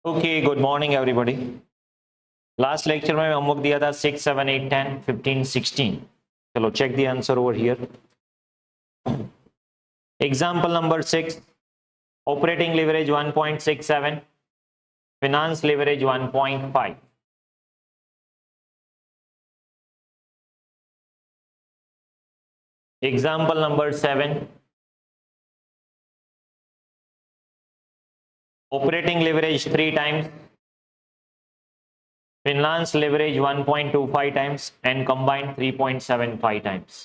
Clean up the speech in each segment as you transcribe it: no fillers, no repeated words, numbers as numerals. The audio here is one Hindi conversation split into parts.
Okay, good morning everybody. Last lecture में होमवर्क दिया था 6, 7, 8, 10, 15, 16। चलो check the answer over here. Example number 6, operating leverage 1.67, finance leverage 1.5। Example number 7, operating leverage 3 times, finance leverage 1.25 times and combined 3.75 times.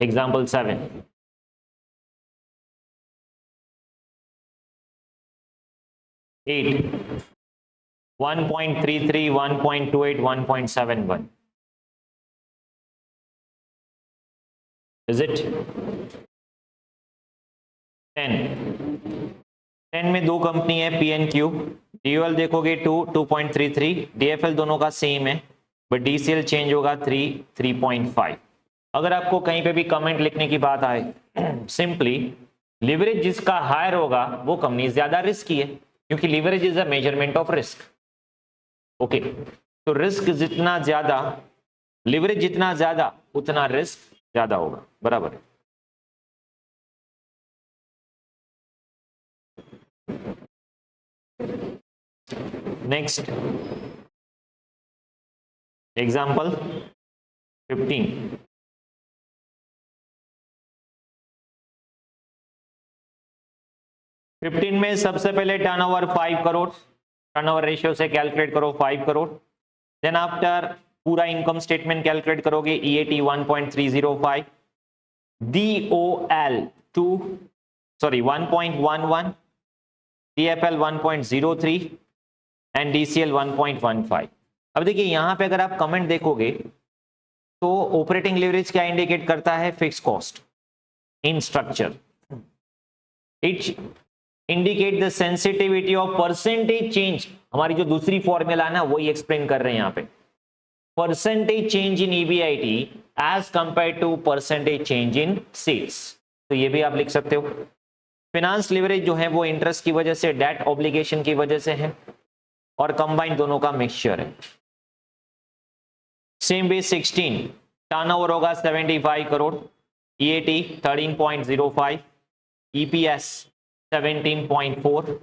Example 7. 8. 1.33, 1.28, 1.71. Is it? 10 में दो कंपनी है PNQ। DUL देखोगे 2, 2.33, DFL दोनों का सेम है, बट DCL चेंज होगा 3, 3.5। अगर आपको कहीं पे भी कमेंट लिखने की बात आए, सिंपली लिवरेज जिसका हायर होगा वो कंपनी ज्यादा रिस्की है, क्योंकि leverage is a measurement of risk. Okay, तो रिस्क जितना ज्यादा, लिवरेज जितना ज्यादा उतना रिस्क ज्यादा होगा, बराबर है। Next example 15। में सबसे पहले टर्नओवर 5 करोड़, टर्नओवर रेशियो से कैलकुलेट करो 5 करोड़। देन आफ्टर पूरा इनकम स्टेटमेंट कैलकुलेट करोगे, EAT 1.305, DOL 1.11, DFL 1.03 and DCL 1.15। अब देखिए यहां पे अगर आप कमेंट देखोगे तो ऑपरेटिंग लिवरेज क्या इंडिकेट करता है? Fix cost in structure. It indicate the sensitivity of percentage change. हमारी जो दूसरी फॉर्मूला ना वही एक्सप्लेन कर रहे हैं यहां पे, percentage change in EBIT as compare to percentage change in sales. तो ये भी आप लिख सकते हो। फिनांस लिवरेज जो है वो इंटरेस्ट की वजह से, डेट ऑब्लिगेशन की वजह से है, और कंबाइन दोनों का मिक्सचर है। सेम वे 16, टर्नओवर होगा 75 crore, EAT 13.05, EPS 17.4,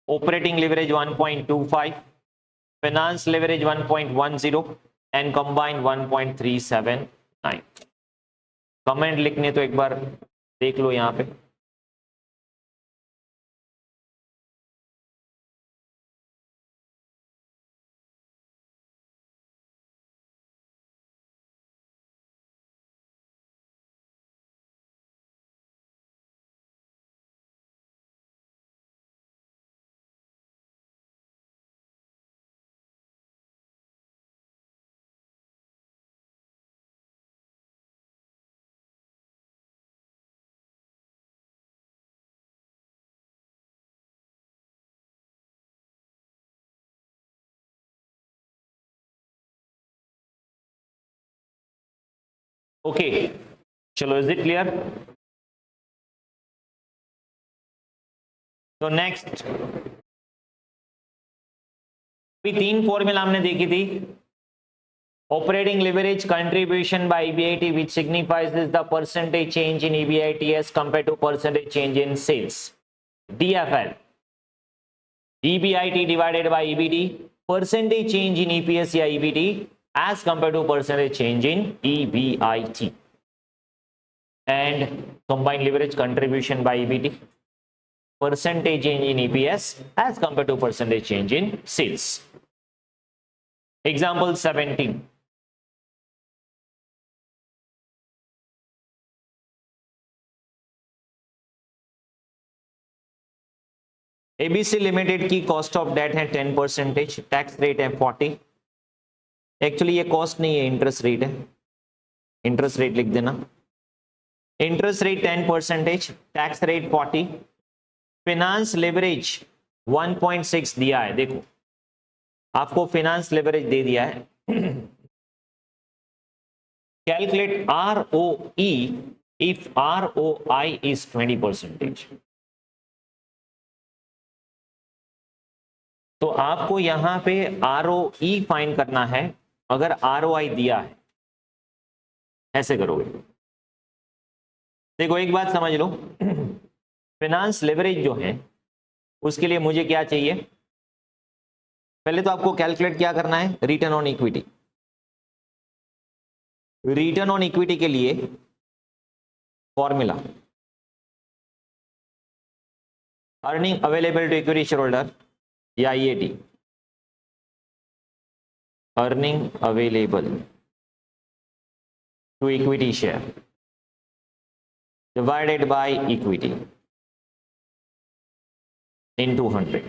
operating leverage 1.25, finance leverage 1.10 and combined 1.379। Comment लिखने तो एक बार देख लो यहां पे। ओके, चलो, इज इट क्लियर? तो नेक्स्ट, अभी 3 फॉर्मूला हमने देखी थी। Operating leverage contribution by EBIT which signifies is the percentage change in EBIT as compared to percentage change in sales. DFL, EBIT divided by EBT, percentage change in EPS या EBT as compared to percentage change in EBIT. And combined leverage contribution by EBT, percentage change in EPS as compared to percentage change in sales. Example 17. ABC limited की कॉस्ट ऑफ डेट है 10%, टैक्स रेट है 40। एक्चुअली ये कॉस्ट नहीं है, इंटरेस्ट रेट है, इंटरेस्ट रेट लिख देना। Interest rate 10%, tax rate 40, finance leverage 1.6 दिया है। देखो आपको फिनांस लेवरेज दे दिया है। Calculate ROE if ROI is 20%। तो आपको यहां पे ROE फाइंड करना है अगर ROI दिया है, ऐसे करोगे। देखो एक बात समझ लो, फाइनेंस लेवरेज जो है उसके लिए मुझे क्या चाहिए, पहले तो आपको कैलकुलेट क्या करना है, return on equity. Return on equity के लिए formula earning available to equity share holder या EAT, earning available to equity share divided by equity into 100।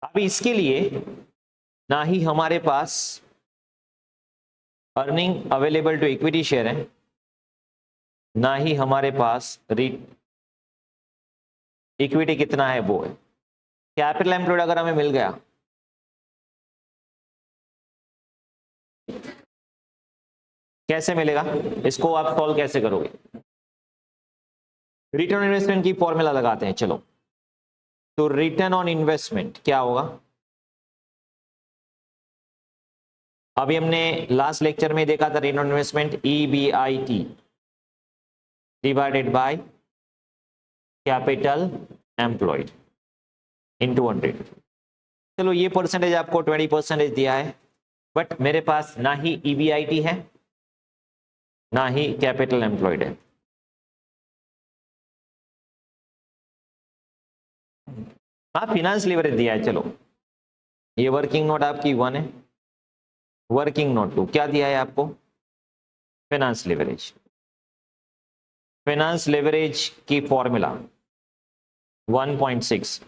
अभी इसके लिए ना ही हमारे पास earning available to equity share है, ना ही हमारे पास इक्विटी कितना है वो है। कैपिटल एम्प्लॉयड अगर हमें मिल गया, कैसे मिलेगा, इसको आप सॉल्व कैसे करोगे, रिटर्न ऑन इन्वेस्टमेंट की फॉर्मूला लगाते हैं। चलो, तो रिटर्न ऑन इन्वेस्टमेंट क्या होगा, अभी हमने लास्ट लेक्चर में देखा था return on investment EBIT divided by capital employed into 100। चलो ये परसेंटेज आपको 20% दिया है, बट मेरे पास ना ही EBIT है ना ही कैपिटल एम्प्लॉयड है। हाँ, फिनांस लीवरेज दिया है। चलो, ये वर्किंग नोट आपकी 1 है, वर्किंग नोट 2 क्या दिया है आपको, फाइनेंस लेवरेज। फाइनेंस लेवरेज की formula 1.6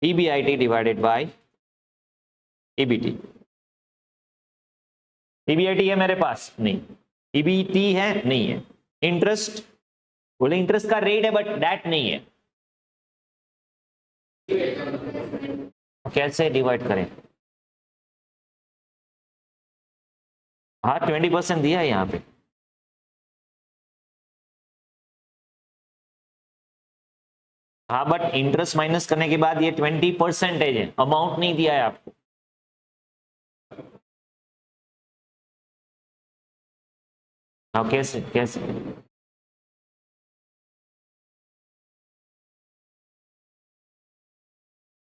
EBIT divided by EBT। EBIT है मेरे पास नहीं, EBT है नहीं है, इंटरेस्ट बोले इंटरेस्ट का रेट है बट दैट नहीं है, कैसे डिवाइड करें। हाँ 20% दिया है यहाँ पे, हाँ बट इंटरेस्ट माइनस करने के बाद ये 20% है, अमाउंट नहीं दिया है आपको। हाँ कैसे कैसे,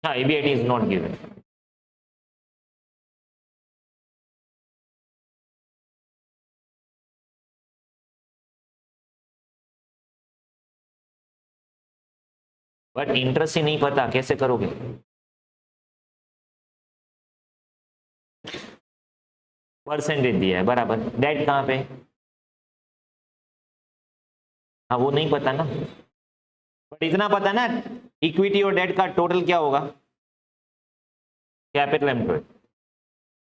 हाँ EBIT is not given. But interest ही नहीं पता, कैसे करोगे। परसेंटेज दिया है बराबर, डेट कहाँ पे, हाँ वो नहीं पता ना, बट इतना पता ना इक्विटी और डेट का टोटल क्या होगा, कैपिटल एम्प्लॉयड।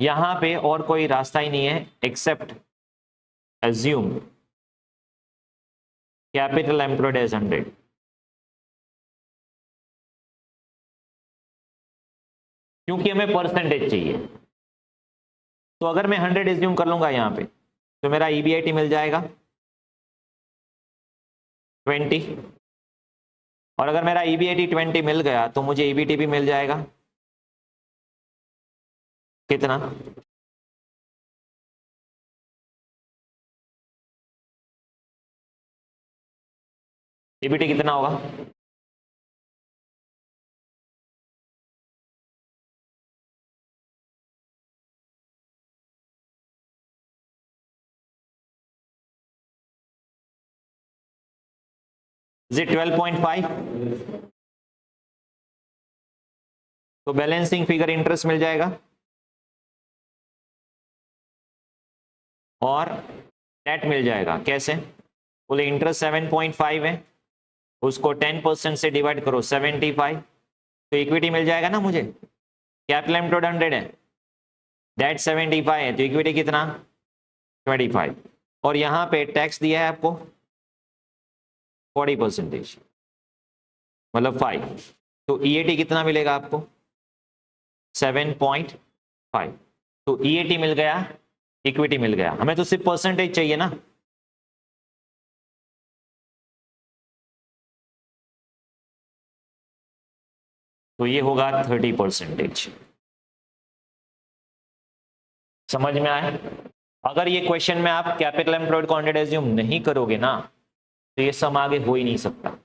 यहां पे और कोई रास्ता ही नहीं है except assume capital employed as 100। क्योंकि हमें परसेंटेज चाहिए, तो अगर मैं 100 एज्यूम कर लूंगा यहां पे, तो मेरा EBIT मिल जाएगा 20, और अगर मेरा EBIT 20 मिल गया तो मुझे EBT भी मिल जाएगा कितना, EBT कितना होगा, इज इट 12.5। तो बैलेंसिंग फिगर इंटरेस्ट मिल जाएगा और डेट मिल जाएगा, कैसे, बोले इंटरेस्ट 7.5 है, उसको 10% से डिवाइड करो 75, तो इक्विटी मिल जाएगा ना मुझे। कैपिटल एम्प्लॉयड 100 है, डेट 75 है, तो इक्विटी कितना 25, और यहां पे टैक्स दिया है आपको 40%, मतलब 5, तो EAT कितना मिलेगा आपको 7.5। तो EAT मिल गया, इक्विटी मिल गया, हमें तो सिर्फ परसेंटेज चाहिए ना। तो ये होगा 30%। समझ में आया? अगर ये क्वेश्चन में आप कैपिटल एम्प्लॉयड क्वांटिटी एज्यूम नहीं करोगे ना तो ये सम आगे हो ही नहीं सकता।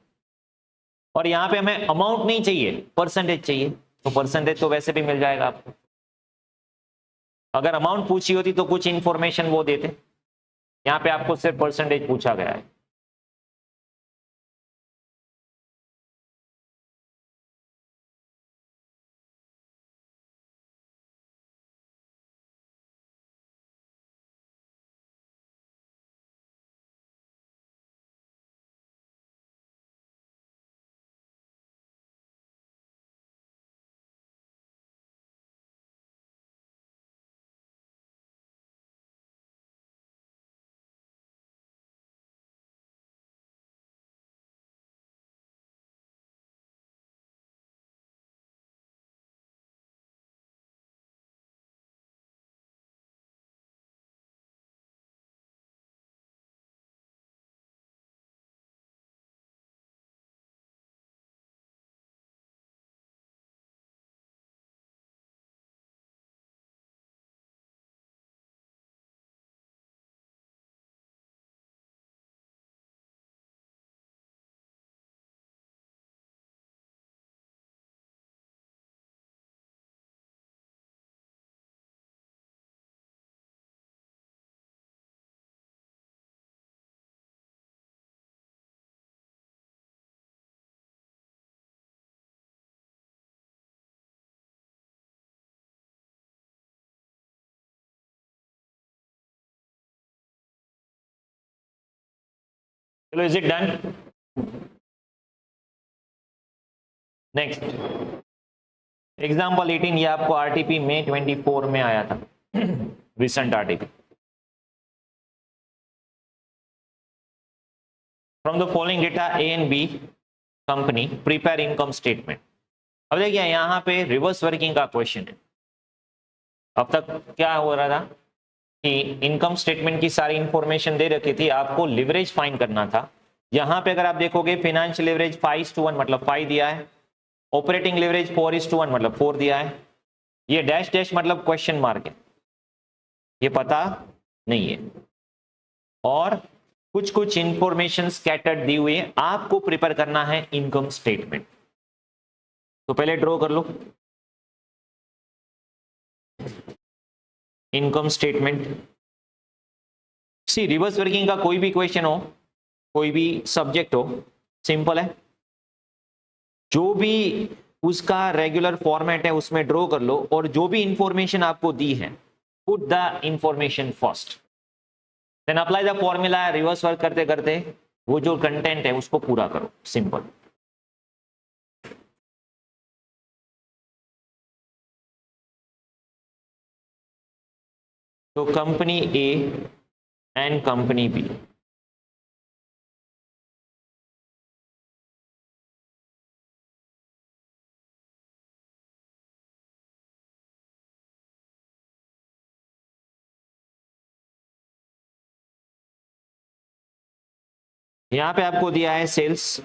और यहाँ पे हमें अमाउंट नहीं चाहिए, परसेंटेज चाहिए, तो परसेंटेज तो वैसे भी मिल जाएगा आपको। अगर अमाउंट पूछी होती तो कुछ इंफॉर्मेशन वो देते, यहाँ पे आपको सिर्फ परसेंटेज पूछा गया है। चलो, is it done? Next example 18, ये आपको आरटीपी में 24 में आया था, recent RTP. From the following data A and B company prepare income statement. अब देखिए यहाँ पे रिवर्स वर्किंग का क्वेश्चन है। अब तक क्या हो रहा था कि इनकम स्टेटमेंट की सारी इंफॉर्मेशन दे रखी थी, आपको लिवरेज फाइंड करना था। यहाँ पे अगर आप देखोगे फिनेंशियल लिवरेज 5:1 मतलब 5 दिया है, ऑपरेटिंग लिवरेज 4:1 मतलब 4 दिया है, ये डैश डैश मतलब क्वेश्चन मार्क है, ये पता नहीं है, और कुछ कुछ इंफॉर्मेशन स्कैटर्ड दी हुई है। आपको प्रिपेयर करना है इनकम स्टेटमेंट। तो पहले ड्रॉ कर लो इनकम स्टेटमेंट। सी रिवर्स वर्किंग का कोई भी क्वेश्चन हो, कोई भी सब्जेक्ट हो, सिंपल है, जो भी उसका रेगुलर फॉर्मेट है उसमें ड्रॉ कर लो, और जो भी इंफॉर्मेशन आपको दी है put the information first, then apply the formula. Reverse work करते करते वो जो कंटेंट है उसको पूरा करो, सिंपल। तो company A and company B, यहां पे आपको दिया है सेल्स।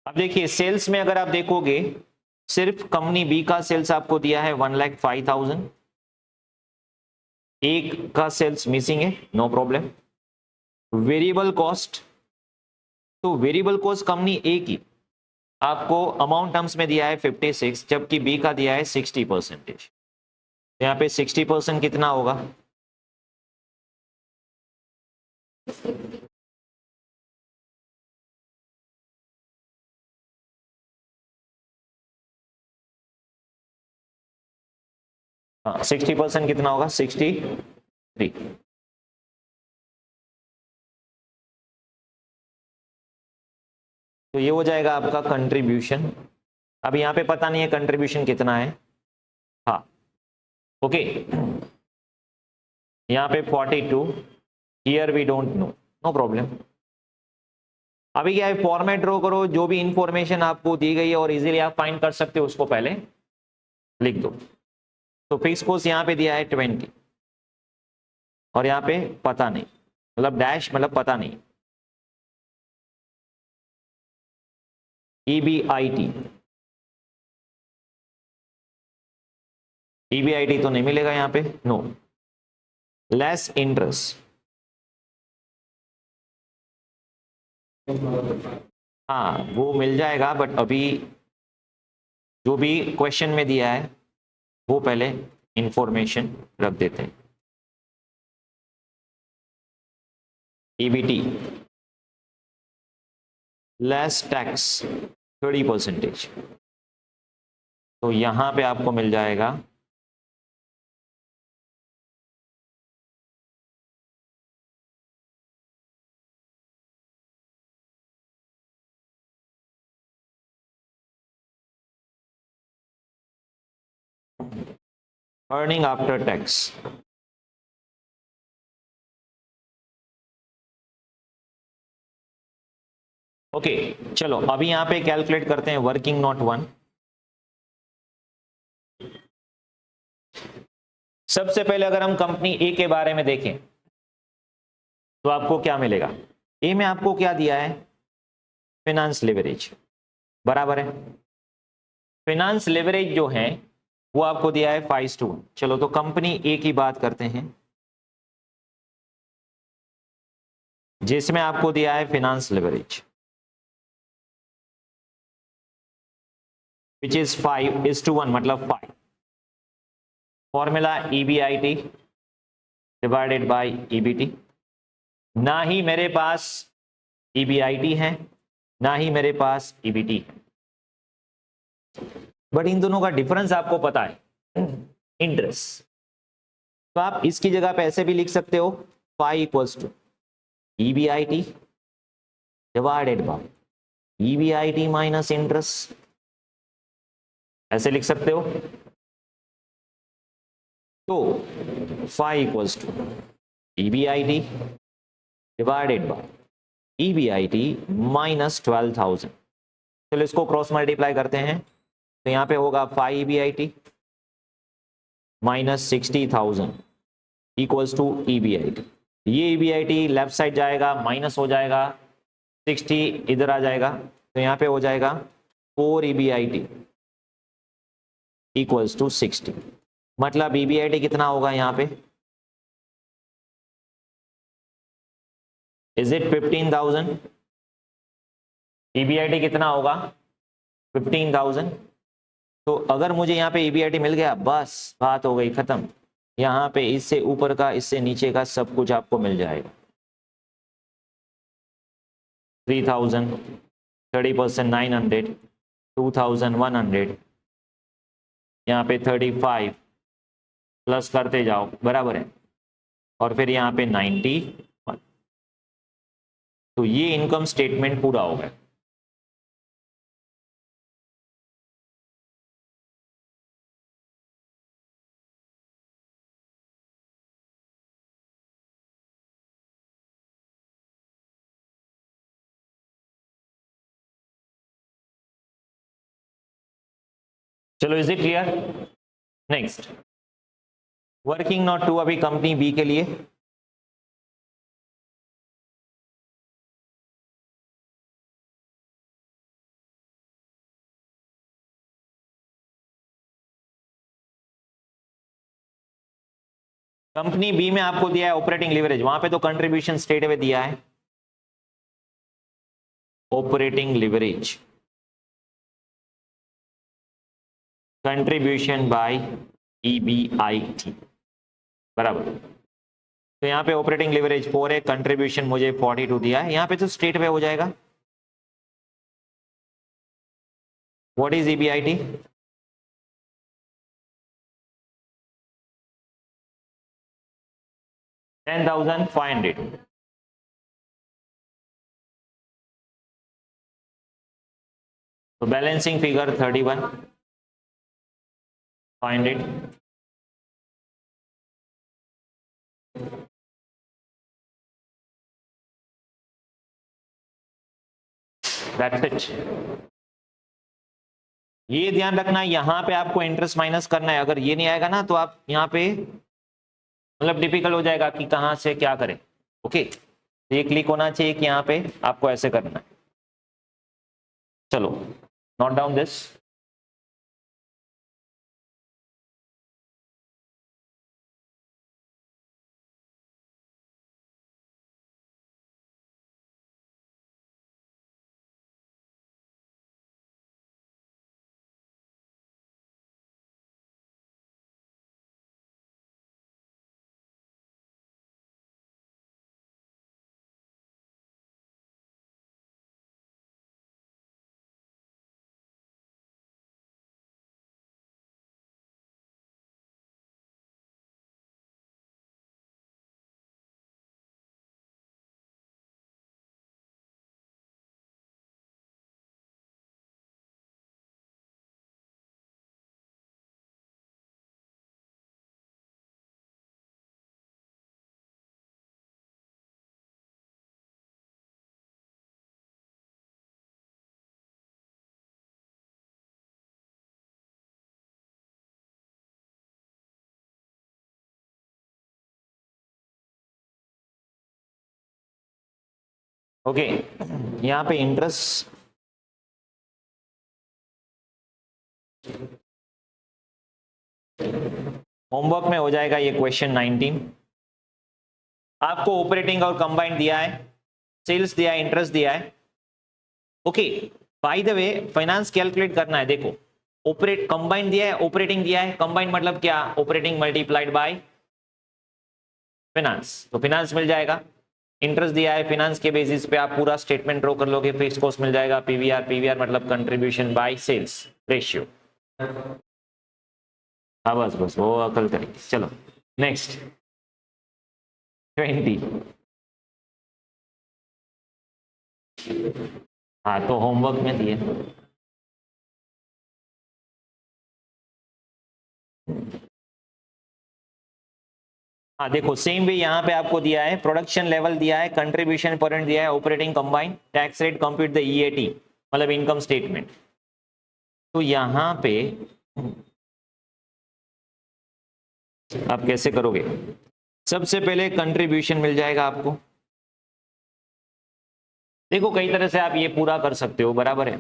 अब देखिए सेल्स में अगर आप देखोगे सिर्फ कंपनी बी का सेल्स आपको दिया है 1,05,000, एक का सेल्स मिसिंग है, नो प्रॉब्लम। वेरिएबल कॉस्ट, तो वेरिएबल कॉस्ट कंपनी ए की आपको अमाउंट टर्म्स में दिया है 56, जबकि बी का दिया है 60%। यहाँ पे 60% कितना होगा? हाँ, 60% कितना होगा? 63। तो ये हो जाएगा आपका कंट्रीब्यूशन। अब यहाँ पे पता नहीं है कंट्रीब्यूशन कितना है। हाँ ओके, यहाँ पे 42, here we don't know, no problem. अभी क्या है, फॉर्मेट ड्रॉ करो, जो भी इंफॉर्मेशन आपको दी गई है और इजीली आप फाइंड कर सकते हो उसको पहले लिख दो। तो फिक्स कॉस्ट यहाँ पे दिया है 20, और यहाँ पे पता नहीं, मतलब डैश मतलब पता नहीं, EBIT EBIT तो नहीं मिलेगा यहाँ पे, नो। लेस इंटरेस्ट, हाँ वो मिल जाएगा, बट अभी जो भी क्वेश्चन में दिया है वो पहले इंफॉर्मेशन रख देते हैं। EBT लेस टैक्स 30%, तो यहां पे आपको मिल जाएगा अर्निंग आफ्टर टैक्स। ओके चलो अभी यहां पे कैलकुलेट करते हैं वर्किंग नोट 1। सबसे पहले अगर हम कंपनी ए के बारे में देखें तो आपको क्या मिलेगा। ए में आपको क्या दिया है, फाइनेंस लेवरेज, बराबर है। फाइनेंस लेवरेज जो है वो आपको दिया है 5:1। चलो तो कंपनी ए की बात करते हैं, जिसमें आपको दिया है फाइनेंस लेवरेज विच इज 5:1, मतलब 5। Formula EBIT divided by EBT। ना ही मेरे पास EBIT है, ना ही मेरे पास EBT है, बट इन दोनों का डिफरेंस आपको पता है, इंटरेस्ट। तो आप इसकी जगह पे ऐसे भी लिख सकते हो, 5 = EBIT divided by EBIT minus interest, ऐसे लिख सकते हो। तो 5 = EBIT divided by EBIT minus 12,000। चलो इसको क्रॉस मल्टीप्लाई करते हैं, तो यहाँ पे होगा 5 EBIT minus 60,000 equals to EBIT। ये EBIT लेफ्ट साइड जाएगा, माइनस हो जाएगा, 60 इधर आ जाएगा, तो यहाँ पे हो जाएगा 4 EBIT इक्वल्स टू 60। मतलब EBIT कितना होगा यहाँ पे, इज इट 15,000? EBIT कितना होगा, 15,000। तो अगर मुझे यहाँ पे EBIT मिल गया, बस बात हो गई खत्म। यहाँ पे इससे ऊपर का इससे नीचे का सब कुछ आपको मिल जाएगा। 3,000, 30% 900, 2,100, यहाँ पे 35 प्लस करते जाओ, बराबर है, और फिर यहाँ पे 91। तो ये इनकम स्टेटमेंट पूरा हो गया। चलो is it clear. Next working note 2 अभी कंपनी बी के लिए। कंपनी बी में आपको दिया है ऑपरेटिंग लीवरेज, वहां पे तो कंट्रीब्यूशन स्टेट में दिया है operating leverage, contribution by EBIT, बराबर। तो यहाँ पे ऑपरेटिंग लीवरेज 4 है, कंट्रीब्यूशन मुझे 42 दिया है, यहाँ पे तो स्टेट में हो जाएगा। What is EBIT? $10,500। तो बैलेंसिंग फिगर 31,500। That's it. ये ध्यान रखना, यहां पे आपको इंटरेस्ट माइनस करना है। अगर ये नहीं आएगा ना तो आप यहाँ पे मतलब डिफिकल्ट हो जाएगा कि कहां से क्या करें। ओके, ये क्लिक होना चाहिए कि यहाँ पे आपको ऐसे करना है। चलो नोट डाउन दिस। ओके, यहाँ पे इंटरेस्ट होमवर्क में हो जाएगा ये क्वेश्चन 19। आपको ऑपरेटिंग और कंबाइंड दिया है, सेल्स दिया है, इंटरेस्ट दिया है। Okay, by the way finance calculate करना है। देखो ऑपरेट कंबाइंड दिया है, ऑपरेटिंग दिया है। कंबाइंड मतलब क्या? ऑपरेटिंग मल्टीप्लाइड बाय फाइनेंस, तो फाइनेंस मिल जाएगा। इंटरेस्ट दिया है, फाइनेंस के बेसिस पे आप पूरा स्टेटमेंट ड्रॉ कर लोगे, फिक्स कॉस्ट मिल जाएगा पीवीआर। पीवीआर मतलब कंट्रीब्यूशन बाय सेल्स रेशियो। हाँ बस बस वो अकल तरीके। चलो नेक्स्ट 20। हाँ तो होमवर्क में दिए। हाँ देखो सेम वे यहाँ पे आपको दिया है, प्रोडक्शन लेवल दिया है, कंट्रीब्यूशन पर दिया है, operating combine, tax rate, compute the EAT मतलब इनकम स्टेटमेंट। तो यहाँ पे आप कैसे करोगे? सबसे पहले कंट्रीब्यूशन मिल जाएगा आपको। देखो कई तरह से आप ये पूरा कर सकते हो, बराबर है।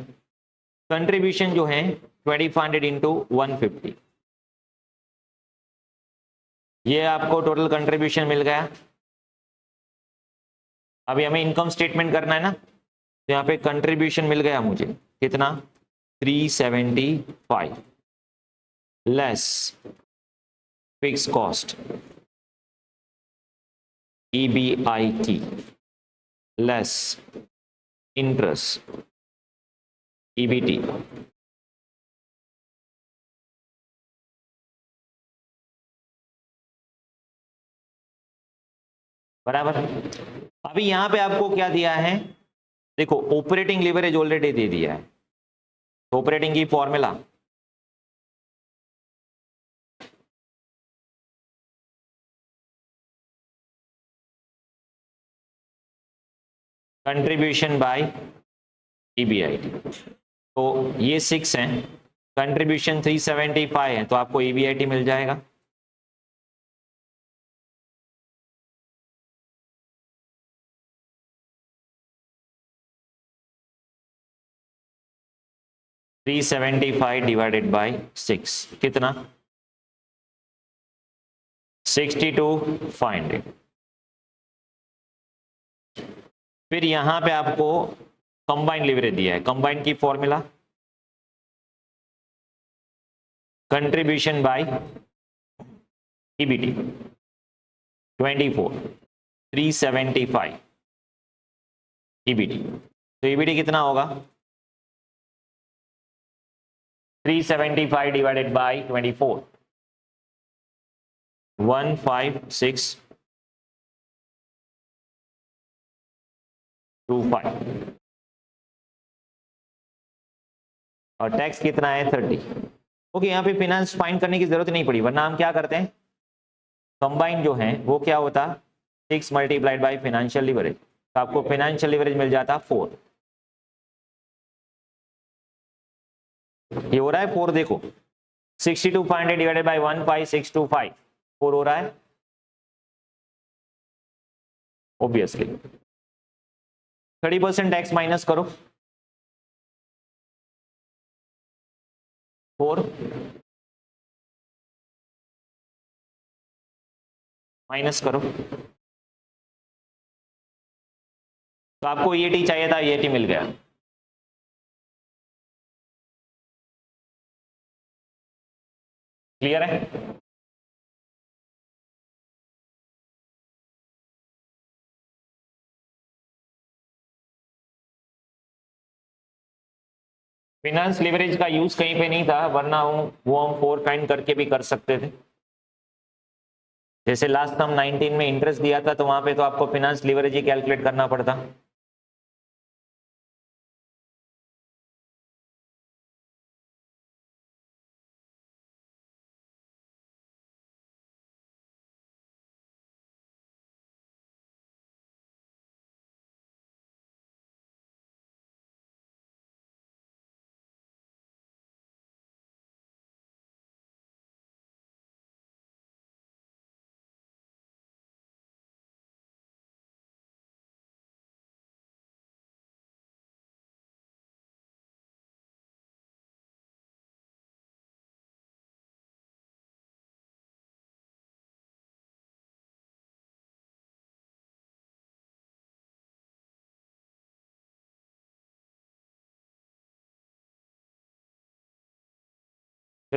कंट्रीब्यूशन जो है 2500 इंटू 150, ये आपको टोटल कंट्रीब्यूशन मिल गया। अभी हमें इनकम स्टेटमेंट करना है ना, तो यहाँ पे कंट्रीब्यूशन मिल गया मुझे कितना? 375 less fix cost EBIT less interest EBT। बराबर। अभी यहाँ पे आपको क्या दिया है? देखो ऑपरेटिंग लीवरेज ऑलरेडी दे दिया है, तो ऑपरेटिंग की फॉर्मूला कंट्रीब्यूशन बाय EBIT। तो ये 6 है, कंट्रीब्यूशन 375 है, तो आपको EBIT मिल जाएगा। थ्री 375 डिवाइडेड बाई 6 कितना? 62,500। फिर यहां पे आपको कंबाइंड लीवरेज दिया है, कंबाइंड की formula contribution by EBT 24 375 EBT। तो EBT कितना होगा? 375 डिवाइडेड बाई 24 15625 और टैक्स कितना है? 30। ओके, यहाँ पे फिनांस फाइंड करने की जरूरत नहीं पड़ी, वरना हम क्या करते हैं, कंबाइन जो है वो क्या होता? 6 मल्टीप्लाइड बाई फाइनेंशियल लीवरेज, तो आपको फाइनेंशियल लीवरेज मिल जाता 4। ये हो रहा है 4, देखो 62,500 डिवाइडेड बाई 15625 4 हो रहा है ऑब्वियसली। 30% टैक्स माइनस करो, 4 माइनस करो, तो आपको EAT चाहिए था, EAT मिल गया। क्लियर है? फिनांस लीवरेज का यूज कहीं पे नहीं था, वरना वो हम 4 फाइंड करके भी कर सकते थे। जैसे लास्ट हम 19 में इंटरेस्ट दिया था, तो वहां पे तो आपको फिनांस लीवरेज ही कैलकुलेट करना पड़ता।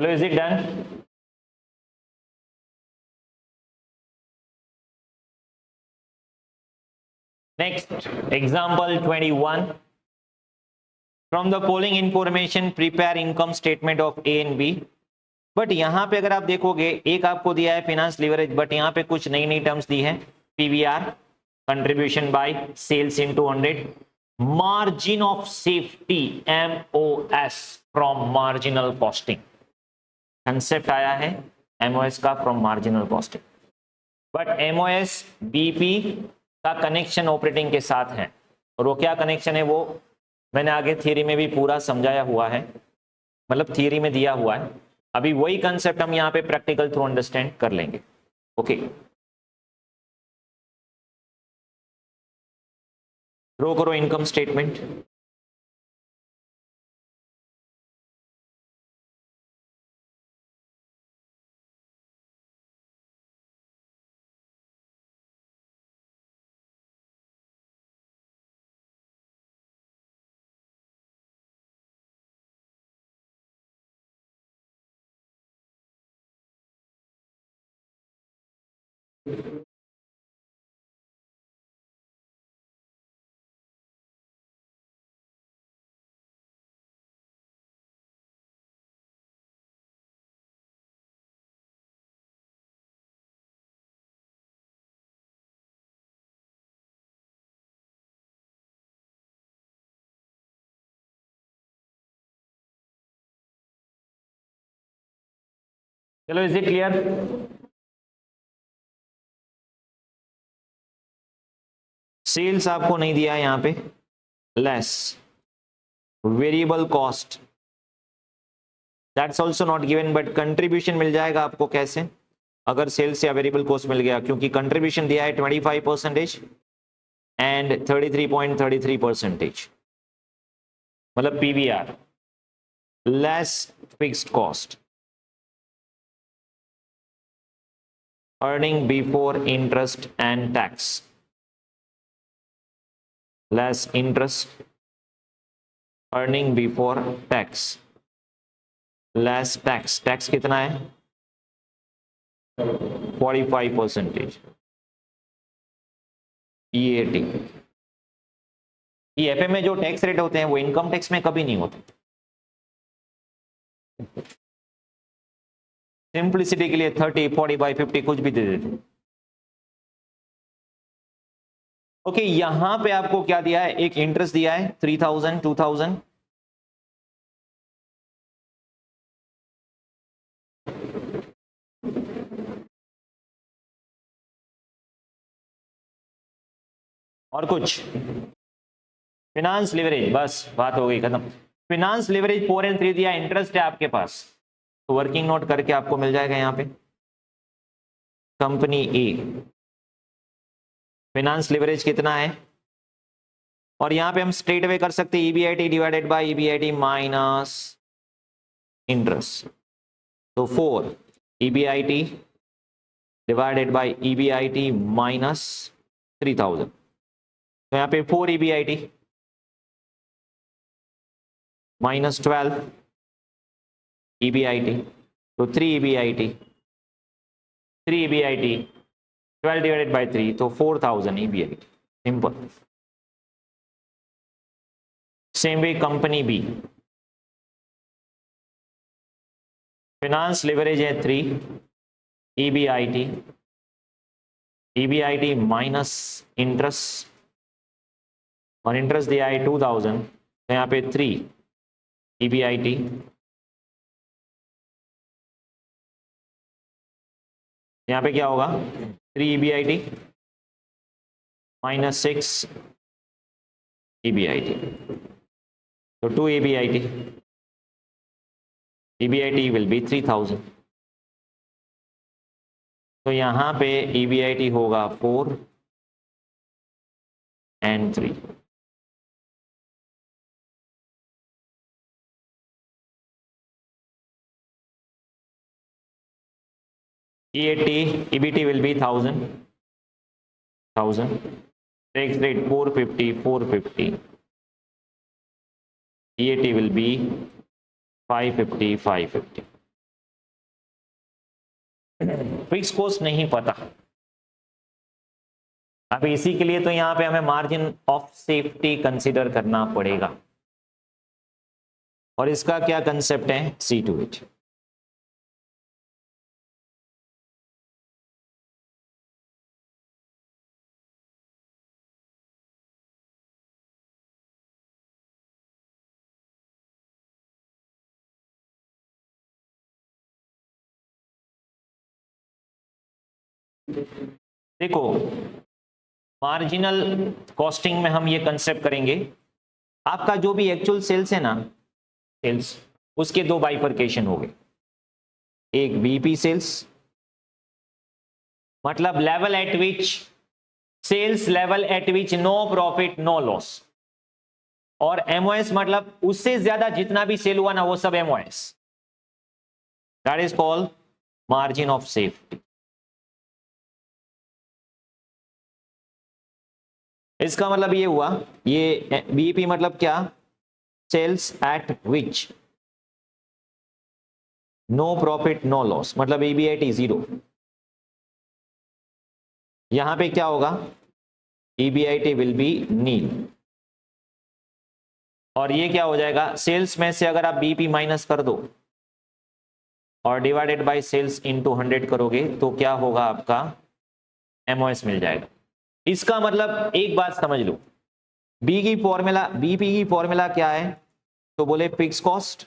चलो, is it done? Next example 21. From the following information prepare income statement of A and B. But यहां पे अगर आप देखोगे, एक आपको दिया है फिनांस लीवरेज, बट यहां पे कुछ नई नई टर्म्स दी है. PVR, contribution by sales into 100, margin of safety MOS from marginal costing. Concept आया है एमओएस का from marginal costing. But MOS BP का कनेक्शन ऑपरेटिंग के साथ है, और वो क्या कनेक्शन है वो मैंने आगे थियरी में भी पूरा समझाया हुआ है, मतलब थियरी में दिया हुआ है. अभी वही कंसेप्ट हम यहाँ पे प्रैक्टिकल थ्रू अंडरस्टैंड कर लेंगे. ओके, ड्रॉ करो इनकम स्टेटमेंट. चलो, इज इट क्लियर? सेल्स आपको नहीं दिया है यहाँ पे, less variable cost that's also not given, but contribution मिल जाएगा आपको. कैसे? अगर सेल्स या वेरिएबल कॉस्ट मिल गया, क्योंकि कंट्रीब्यूशन दिया है 25% एंड 33.33%, मतलब PVR less fixed cost, earning before interest and tax, less interest, earning before tax, less tax. Tax कितना है? 45%. ईएटी, ईएफए में जो टैक्स रेट होते हैं वो इनकम टैक्स में कभी नहीं होते. सिंपलिसिटी के लिए 30, 40 बाई 50 कुछ भी दे देते. ओके, यहां पे आपको क्या दिया है? एक इंटरेस्ट दिया है 3000, 2000, और कुछ फिनांस लिवरेज. बस बात हो गई, खत्म. फिनांस लिवरेज 4 एंड 3 दिया, इंटरेस्ट है आपके पास, तो वर्किंग नोट करके आपको मिल जाएगा यहाँ पे. कंपनी ए फिनांस लिवरेज कितना है, और यहां पे हम स्ट्रेट अवे कर सकते हैं EBIT divided by EBIT minus interest. तो 4 EBIT divided by EBIT minus 3000. तो यहाँ पे 4 ईबीआईटी माइनस 12 ईबीआईटी, तो 3 ईबीआईटी, 3 ईबीआईटी 12 डिवाइडेड बाय 3, तो 4000 EBIT. Simple. Same way company B, finance leverage है 3 ईबीआईटी, ईबीआईटी माइनस इंटरेस्ट, और इंटरेस्ट दिया है 2000, तो यहाँ पे 3 ईबीआईटी, यहाँ पे क्या होगा? 3 ईबीआईटी माइनस 6 ईबीआईटी, तो 2 ईबीआईटी, ईबीआईटी विल बी 3000. तो यहाँ पे ईबीआईटी होगा 4 and 3. EAT, EBT will be 1000. Tax rate 450, 450. EAT will be 550, 550. Fix cost नहीं पता। अब इसी के लिए तो यहां पे हमें मार्जिन ऑफ सेफ्टी कंसीडर करना पड़ेगा, और इसका क्या कंसेप्ट है, सी टू इट। देखो, मार्जिनल कॉस्टिंग में हम ये कंसेप्ट करेंगे, आपका जो भी एक्चुअल सेल्स है ना, सेल्स, उसके दो बाइफरकेशन हो गए। एक बीपी सेल्स, मतलब level at which, sales level at which no profit no loss, और एमओएस मतलब उससे ज्यादा जितना भी सेल हुआ ना वो सब MOS, that is called margin of safety. इसका मतलब ये हुआ, ये बीपी मतलब क्या, sales at which no profit no loss, मतलब ईबीआईटी जीरो। यहां पे क्या होगा, ईबीआईटी विल बी नील। और ये क्या हो जाएगा, सेल्स में से अगर आप बीपी माइनस कर दो और डिवाइडेड बाय सेल्स इनटू 100 करोगे तो क्या होगा, आपका एमओएस मिल जाएगा। इसका मतलब एक बात समझ लो, बी की फॉर्मूला, बीपी की फॉर्मूला क्या है, तो बोले fix cost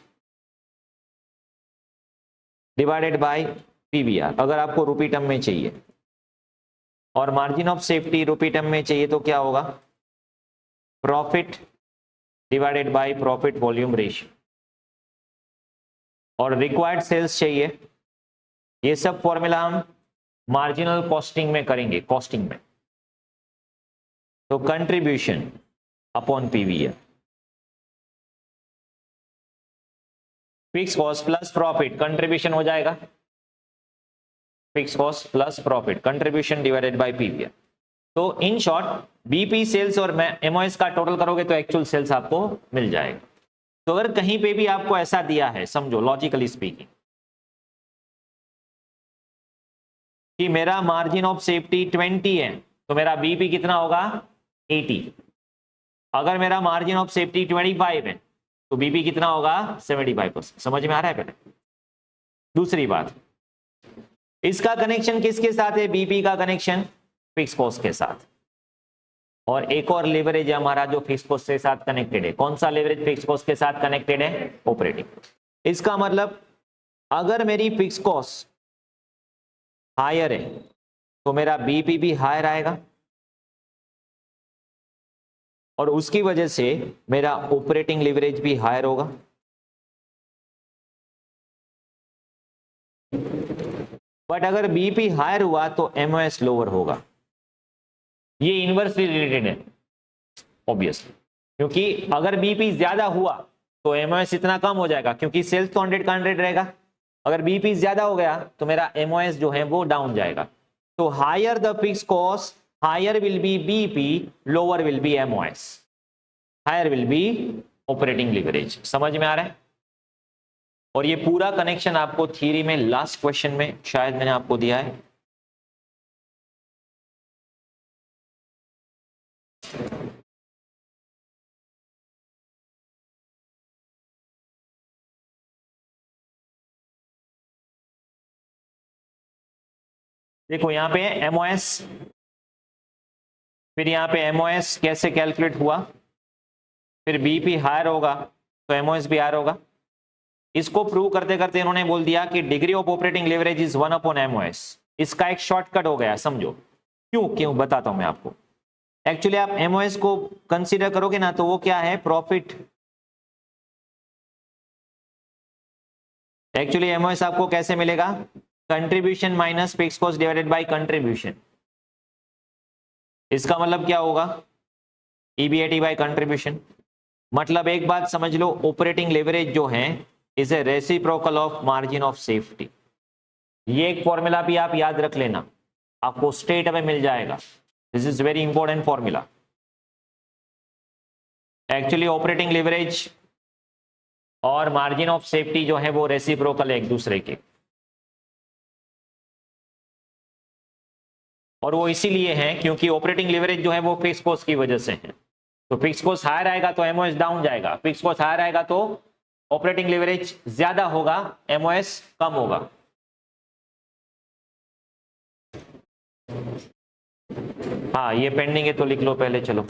divided by PVR, अगर आपको रुपी टर्म में चाहिए, और margin of safety rupee term में चाहिए तो क्या होगा, profit divided by profit volume ratio, और रिक्वायर्ड सेल्स चाहिए। ये सब फॉर्मूला हम मार्जिनल कॉस्टिंग में करेंगे, कॉस्टिंग में। तो contribution upon PVR, fix cost plus profit, contribution हो जाएगा fix cost plus profit, contribution divided by PVR. तो इन शॉर्ट बीपी सेल्स और एमओएस का टोटल करोगे तो एक्चुअल सेल्स आपको मिल जाएगा। तो अगर कहीं पे भी आपको ऐसा दिया है, समझो लॉजिकली स्पीकिंग, कि मेरा मार्जिन ऑफ सेफ्टी 20 है तो मेरा बीपी कितना होगा, 80। अगर मेरा मार्जिन ऑफ सेफ्टी 25 है तो बीपी कितना होगा, 75%। समझ में आ रहा है? पहले दूसरी बात, इसका कनेक्शन किसके साथ है, बीपी का कनेक्शन फिक्स कॉस्ट के साथ, और एक और लेवरेज है हमारा जो फिक्स कॉस्ट के साथ कनेक्टेड है। कौन सा लेवरेज फिक्स कॉस्ट के साथ कनेक्टेड है, ऑपरेटिंग। इसका मतलब अगर मेरी फिक्स कॉस्ट हायर है तो मेरा बीपी भी हायर आएगा, और उसकी वजह से मेरा ऑपरेटिंग लेवरेज भी हायर होगा। बट अगर बीपी हायर हुआ तो एमओएस लोअर होगा। ये इनवर्सली रिलेटेड है ऑब्वियसली, क्योंकि अगर बीपी ज्यादा हुआ तो एमओएस इतना कम हो जाएगा, क्योंकि सेल्स तो 100 का 100 रहेगा। अगर बीपी ज्यादा हो गया तो मेरा एमओएस जो है वो डाउन जाएगा। तो higher the fix cost, higher will be BP, lower will be MOS, higher will be operating leverage. समझ में आ रहा है? और ये पूरा कनेक्शन आपको थ्योरी में लास्ट क्वेश्चन में शायद मैंने आपको दिया है। देखो यहां पे एमओएस, फिर यहां पे एमओएस कैसे कैलकुलेट हुआ, फिर बीपी हायर होगा तो एमओएस भी हायर होगा। इसको प्रूव करते करते इन्होंने बोल दिया कि degree of operating leverage is 1 upon MOS. इसका एक शॉर्टकट हो गया, समझो क्यों, क्यों बताता हूं मैं आपको। एक्चुअली आप एमओएस को कंसीडर करोगे ना तो वो क्या है, प्रॉफिट। एक्चुअली एमओएस आपको कैसे मिलेगा, contribution minus fix cost divided by contribution. इसका मतलब क्या होगा, ईबीआईटी बाय कंट्रीब्यूशन। मतलब एक बात समझ लो, ऑपरेटिंग लेवरेज जो है is a reciprocal of margin of safety. ये एक फॉर्मूला भी आप याद रख लेना, आपको स्ट्रेट अवे मिल जाएगा। This is very important formula. Actually operating leverage और मार्जिन ऑफ सेफ्टी जो है वो रेसिप्रोकल है एक दूसरे के। और वो इसीलिए है क्योंकि ऑपरेटिंग लीवरेज जो है वो फिक्स कॉस्ट की वजह से है। तो फिक्स कॉस्ट हायर आएगा तो एमओएस डाउन जाएगा, फिक्स कॉस्ट हायर आएगा तो ऑपरेटिंग लीवरेज ज्यादा होगा, एमओएस कम होगा। हाँ ये पेंडिंग है तो लिख लो पहले, चलो।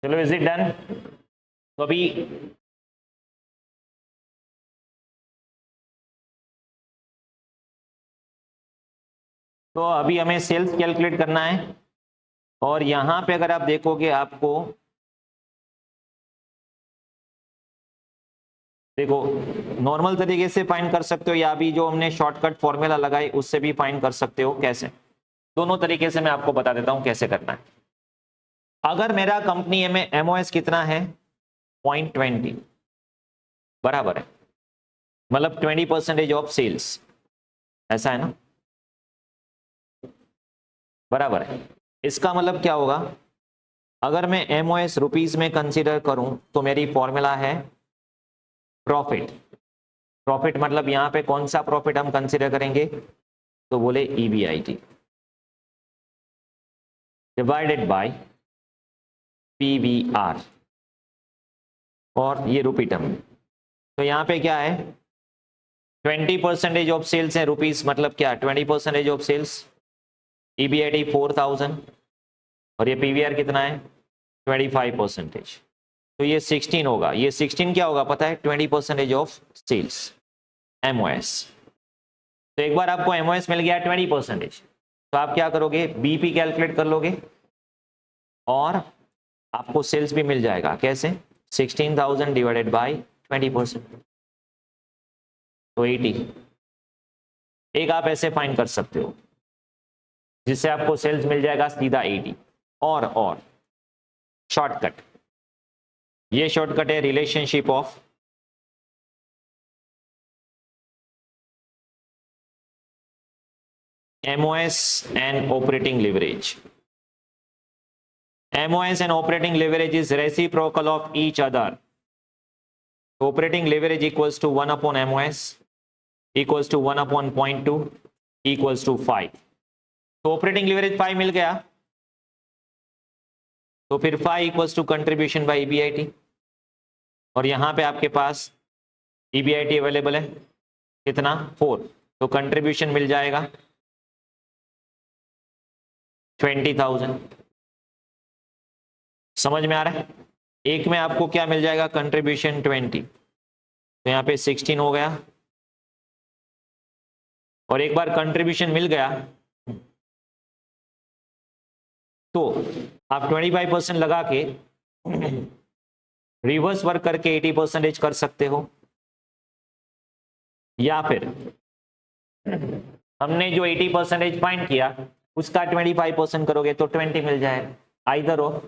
चलो इज इट डन? तो अभी हमें सेल्स कैलकुलेट करना है। और यहां पे अगर आप देखोगे आपको देखो नॉर्मल तरीके से फाइंड कर सकते हो या अभी जो हमने शॉर्टकट फॉर्मूला लगाई उससे भी फाइंड कर सकते हो। कैसे? दोनों तरीके से मैं आपको बता देता हूं कैसे करना है। अगर मेरा कंपनी में एमओएस कितना है 0.20 बराबर है, मतलब 20% ऑफ सेल्स, ऐसा है ना, बराबर है। इसका मतलब क्या होगा, अगर मैं एमओएस रुपीज में कंसीडर करूं तो मेरी फॉर्मूला है प्रॉफिट। प्रॉफिट मतलब यहां पे कौन सा प्रॉफिट हम कंसीडर करेंगे, तो बोले ईबीआईटी डिवाइडेड बाय पीवीआर, और ये रुपी टर्म। तो यहां पे क्या है 20% ऑफ सेल्स है रुपीज, मतलब क्या 20% ऑफ सेल्स, ईबीआईटी 4000 और ये पीवीआर कितना है 25%। तो ये 16 होगा, ये 16 क्या होगा पता है 20% ऑफ सेल्स एमओएस। तो एक बार आपको एमओएस मिल गया 20%, तो आप क्या करोगे बीपी कैलकुलेट कर लोगे और आपको सेल्स भी मिल जाएगा। कैसे? 16,000 डिवाइडेड बाय 20%, तो 80। एक आप ऐसे फाइंड कर सकते हो जिससे आपको सेल्स मिल जाएगा सीधा 80। और शॉर्टकट, ये शॉर्टकट है relationship of MOS and operating leverage. MOS and operating leverage is reciprocal of each other. Operating leverage equals to 1 upon MOS equals to 1 upon 0.2 equals to 5. तो ऑपरेटिंग लेवरेज 5 मिल गया, तो फिर 5 equals to contribution by EBIT, और यहां पे आपके पास ईबीआईटी अवेलेबल है कितना 4, तो कंट्रीब्यूशन मिल जाएगा 20,000। समझ में आ रहा है? एक में आपको क्या मिल जाएगा कंट्रीब्यूशन 20, तो यहाँ पे 16 हो गया, और एक बार कंट्रीब्यूशन मिल गया तो आप 25% लगा के रिवर्स वर्क करके 80% कर सकते हो, या फिर हमने जो 80% फाइंड किया उसका 25% करोगे तो 20 मिल जाएगा। आइदर हो,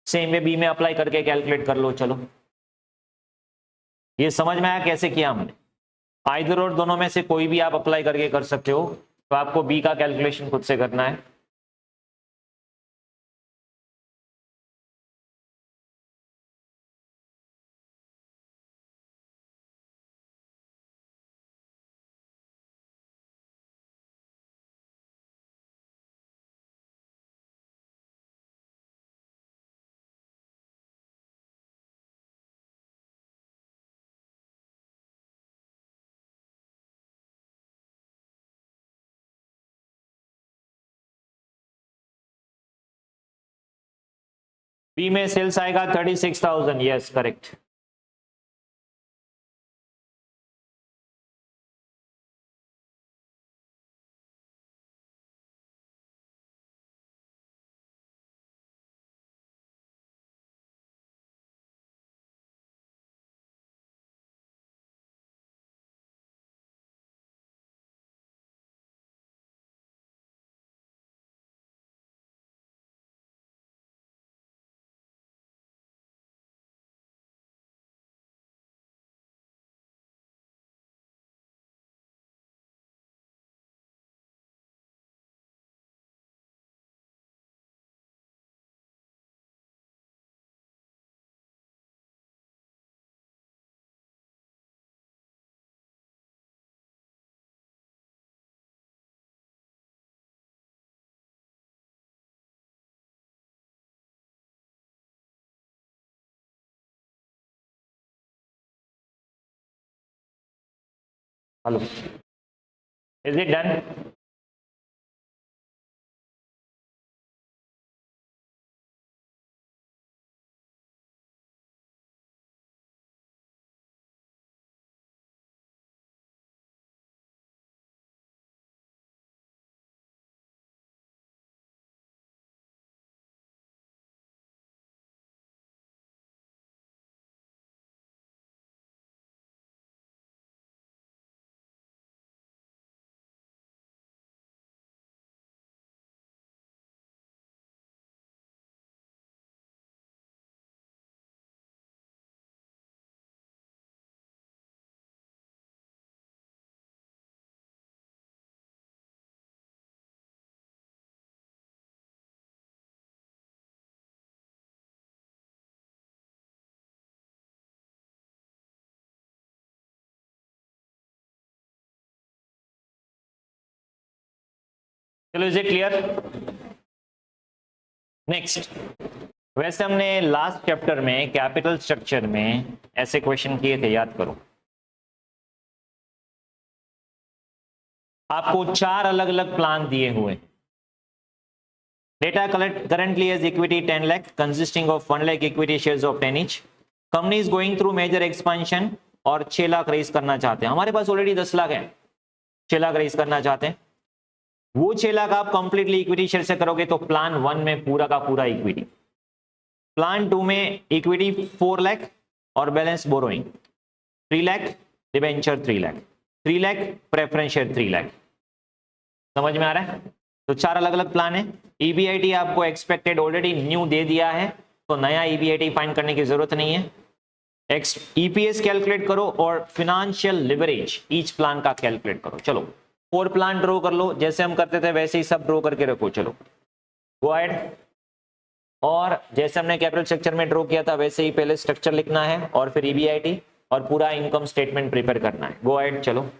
सेम वे बी में अप्लाई करके कैलकुलेट कर लो। चलो ये समझ में आया कैसे किया हमने? आइदर और दोनों में से कोई भी आप अप्लाई करके कर सकते हो, तो आपको बी का कैलकुलेशन खुद से करना है। बी में सेल्स आएगा 36,000, yes correct. Hello, is it done? चलो, इज इट क्लियर? नेक्स्ट, वैसे हमने लास्ट चैप्टर में कैपिटल स्ट्रक्चर में ऐसे क्वेश्चन किए थे, याद करो। आपको 4 अलग अलग प्लान दिए हुए। Data currently has equity 10 lakh consisting of 1 lakh equity shares of 10 each. Company is going through major expansion और 6 लाख रेज करना चाहते हैं। हमारे पास ऑलरेडी 10 लाख है, 6 लाख रेज करना चाहते हैं। वो 6 लाख आप कंप्लीटली इक्विटी शेयर से करोगे तो प्लान 1 में पूरा का पूरा इक्विटी, प्लान 2 में इक्विटी 4 लाख और balance borrowing 3 lakh, debenture 3 lakh, 3 lakh preference share 3 lakh. समझ में आ रहा है? तो 4 अलग अलग प्लान है। ईबीआईटी आपको एक्सपेक्टेड ऑलरेडी न्यू दे दिया है, तो नया ईबीआईटी फाइंड करने की जरूरत नहीं है। ईपीएस कैलकुलेट करो और फिनेंशियल लिवरेज ईच प्लान का कैलकुलेट करो। चलो 4 प्लान ड्रॉ कर लो, जैसे हम करते थे वैसे ही सब ड्रॉ करके रखो। चलो गो अहेड, और जैसे हमने कैपिटल स्ट्रक्चर में ड्रॉ किया था वैसे ही पहले स्ट्रक्चर लिखना है और फिर ईबीआईटी और पूरा इनकम स्टेटमेंट प्रिपेयर करना है। गो अहेड, चलो।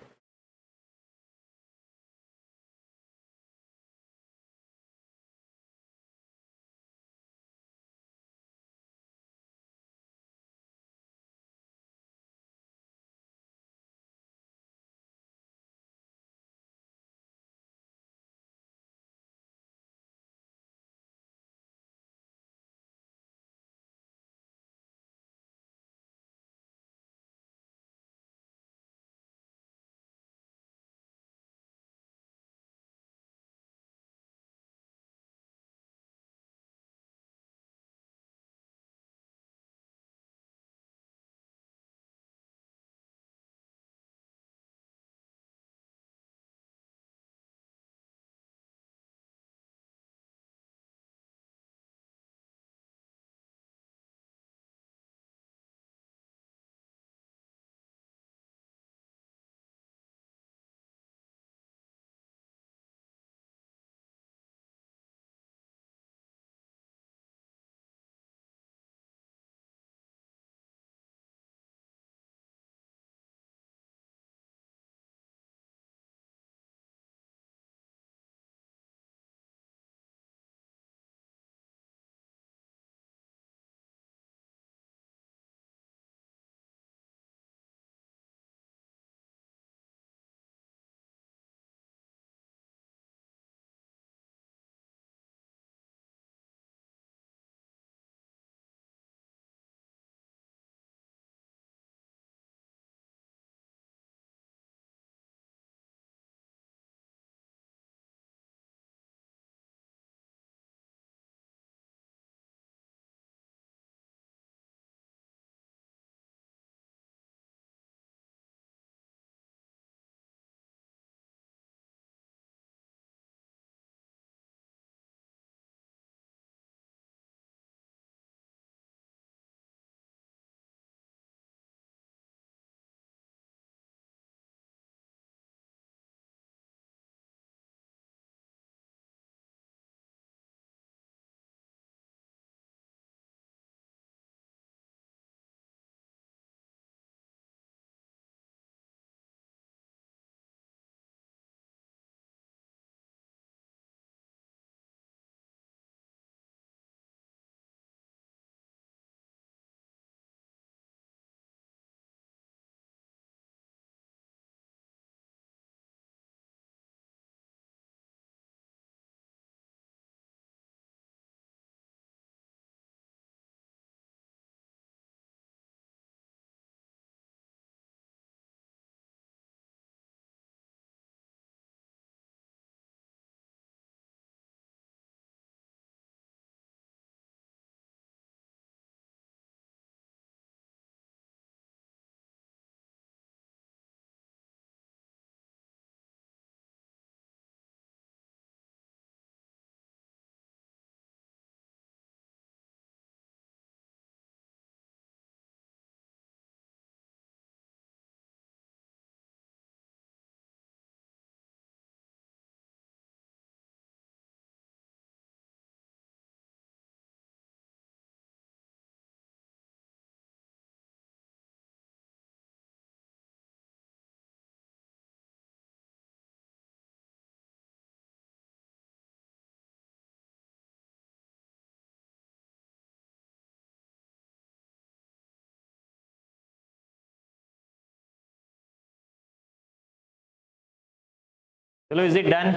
चलो, is it done?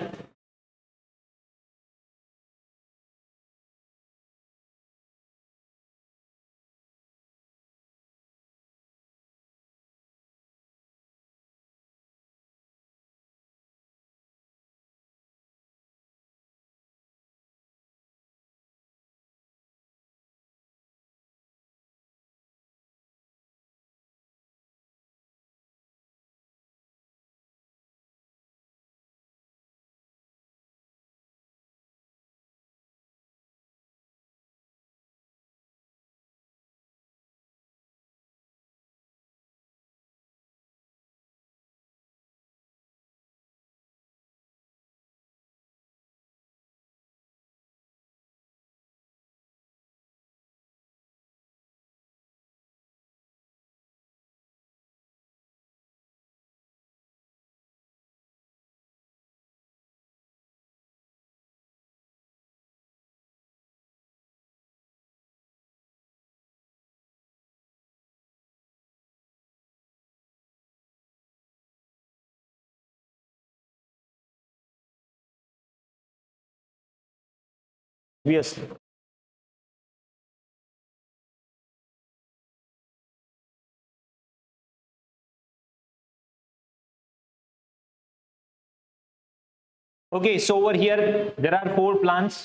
Obviously. Okay, so over here there are 4 plans.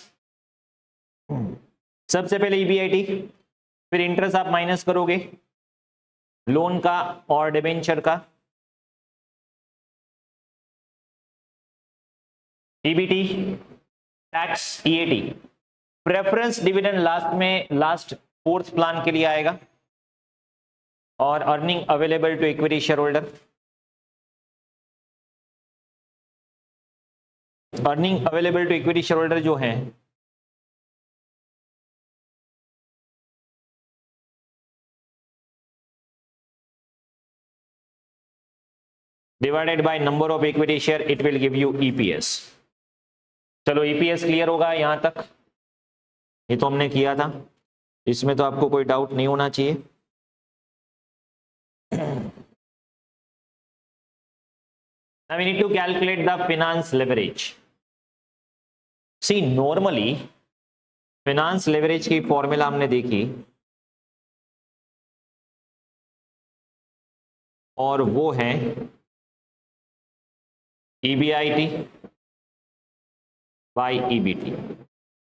सबसे पहले EBIT, फिर इंटरेस्ट आप माइनस करोगे लोन का और डिबेंचर का, EBT, tax, EAT, preference dividend last में, लास्ट 4th प्लान के लिए आएगा, और earning available to equity share holder. Earning available to equity share holder जो है divided by number of equity share, it will give you EPS। चलो, EPS क्लियर होगा यहां तक? ये तो हमने किया था, इसमें तो आपको कोई डाउट नहीं होना चाहिए। Now we need to calculate the finance leverage. See, normally finance leverage की फॉर्मूला हमने देखी, और वो है EBIT by EBT,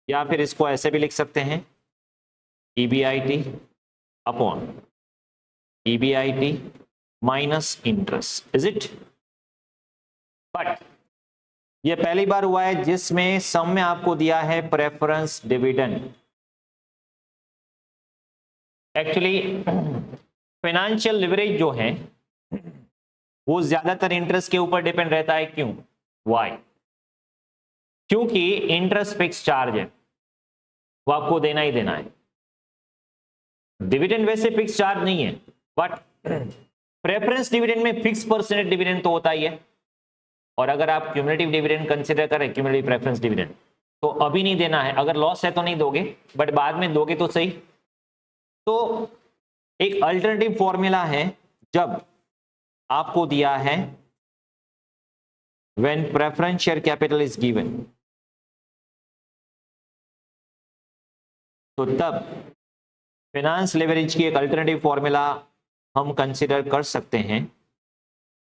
या फिर इसको ऐसे भी लिख सकते हैं EBIT upon EBIT minus interest, is it? But ये पहली बार हुआ है जिसमें सम में आपको दिया है preference dividend. Actually financial leverage जो है वो ज्यादातर इंटरेस्ट के ऊपर डिपेंड रहता है। क्यों? वाई? क्योंकि इंटरेस्ट फिक्स चार्ज है, वो आपको देना ही देना है। डिविडेंड वैसे फिक्स चार्ज नहीं है, बट प्रेफरेंस डिविडेंड में फिक्स परसेंटेज डिविडेंड तो होता ही है। और अगर आप क्यूमुलेटिव डिविडेंड कंसीडर करें, क्यूमुलेटिव प्रेफरेंस डिविडेंड, तो अभी नहीं देना है, अगर लॉस है तो नहीं दोगे, बट बाद में दोगे तो सही। तो एक अल्टरनेटिव फॉर्मूला है, जब आपको दिया है when preference share capital is given, तो तब फाइनेंस लेवरेज की एक अल्टरनेटिव फॉर्मूला हम कंसीडर कर सकते हैं,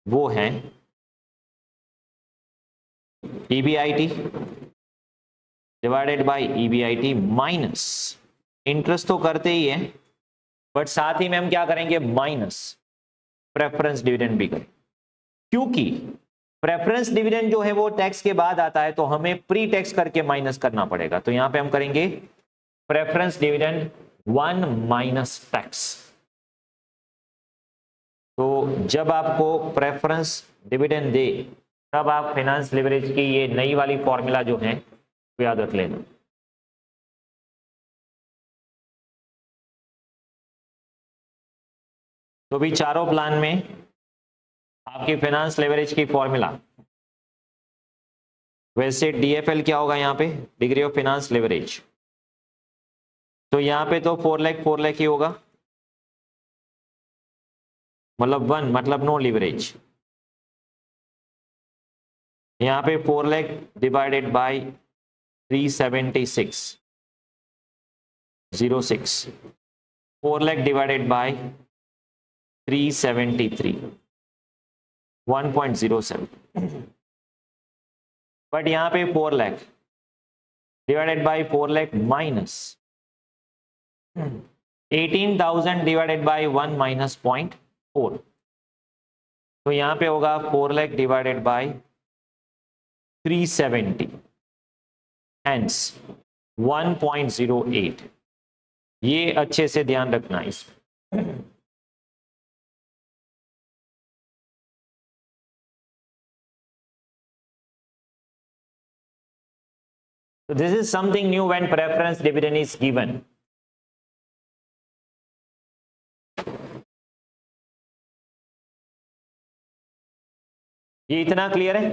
वो है EBIT divided by EBIT minus interest तो करते ही है, बट साथ ही में हम क्या करेंगे, माइनस प्रेफरेंस डिविडेंड भी करें। क्योंकि प्रेफरेंस डिविडेंड जो है वो टैक्स के बाद आता है, तो हमें प्री टैक्स करके माइनस करना पड़ेगा। तो यहां पे हम करेंगे प्रेफरेंस डिविडेंड 1 माइनस टैक्स। तो जब आपको प्रेफरेंस डिविडेंड दे, तब आप फाइनेंस लिवरेज की ये नई वाली फॉर्मूला जो है वो याद रख लेना। तो भी चारों प्लान में आपकी फाइनेंस लेवरेज की फॉर्मूला, वैसे DFL क्या होगा यहाँ पे, डिग्री ऑफ फाइनेंस लेवरेज, तो यहाँ पे तो 4 लाख ही होगा, मतलब 1 मतलब नो लिवरेज। यहाँ पे 4 lakh divided by 376 06, 4 lakh divided by 373 1.07, but यहाँ पे 4 lakh divided by 4 lakh minus 18,000 divided by 1 minus 0.4, तो यहाँ पे होगा 4 लाख डिवाइडेड बाय 370 हेंस 1.08। ये अच्छे से ध्यान रखना है इसमें। So this is something new when preference dividend is given. ये इतना क्लियर है?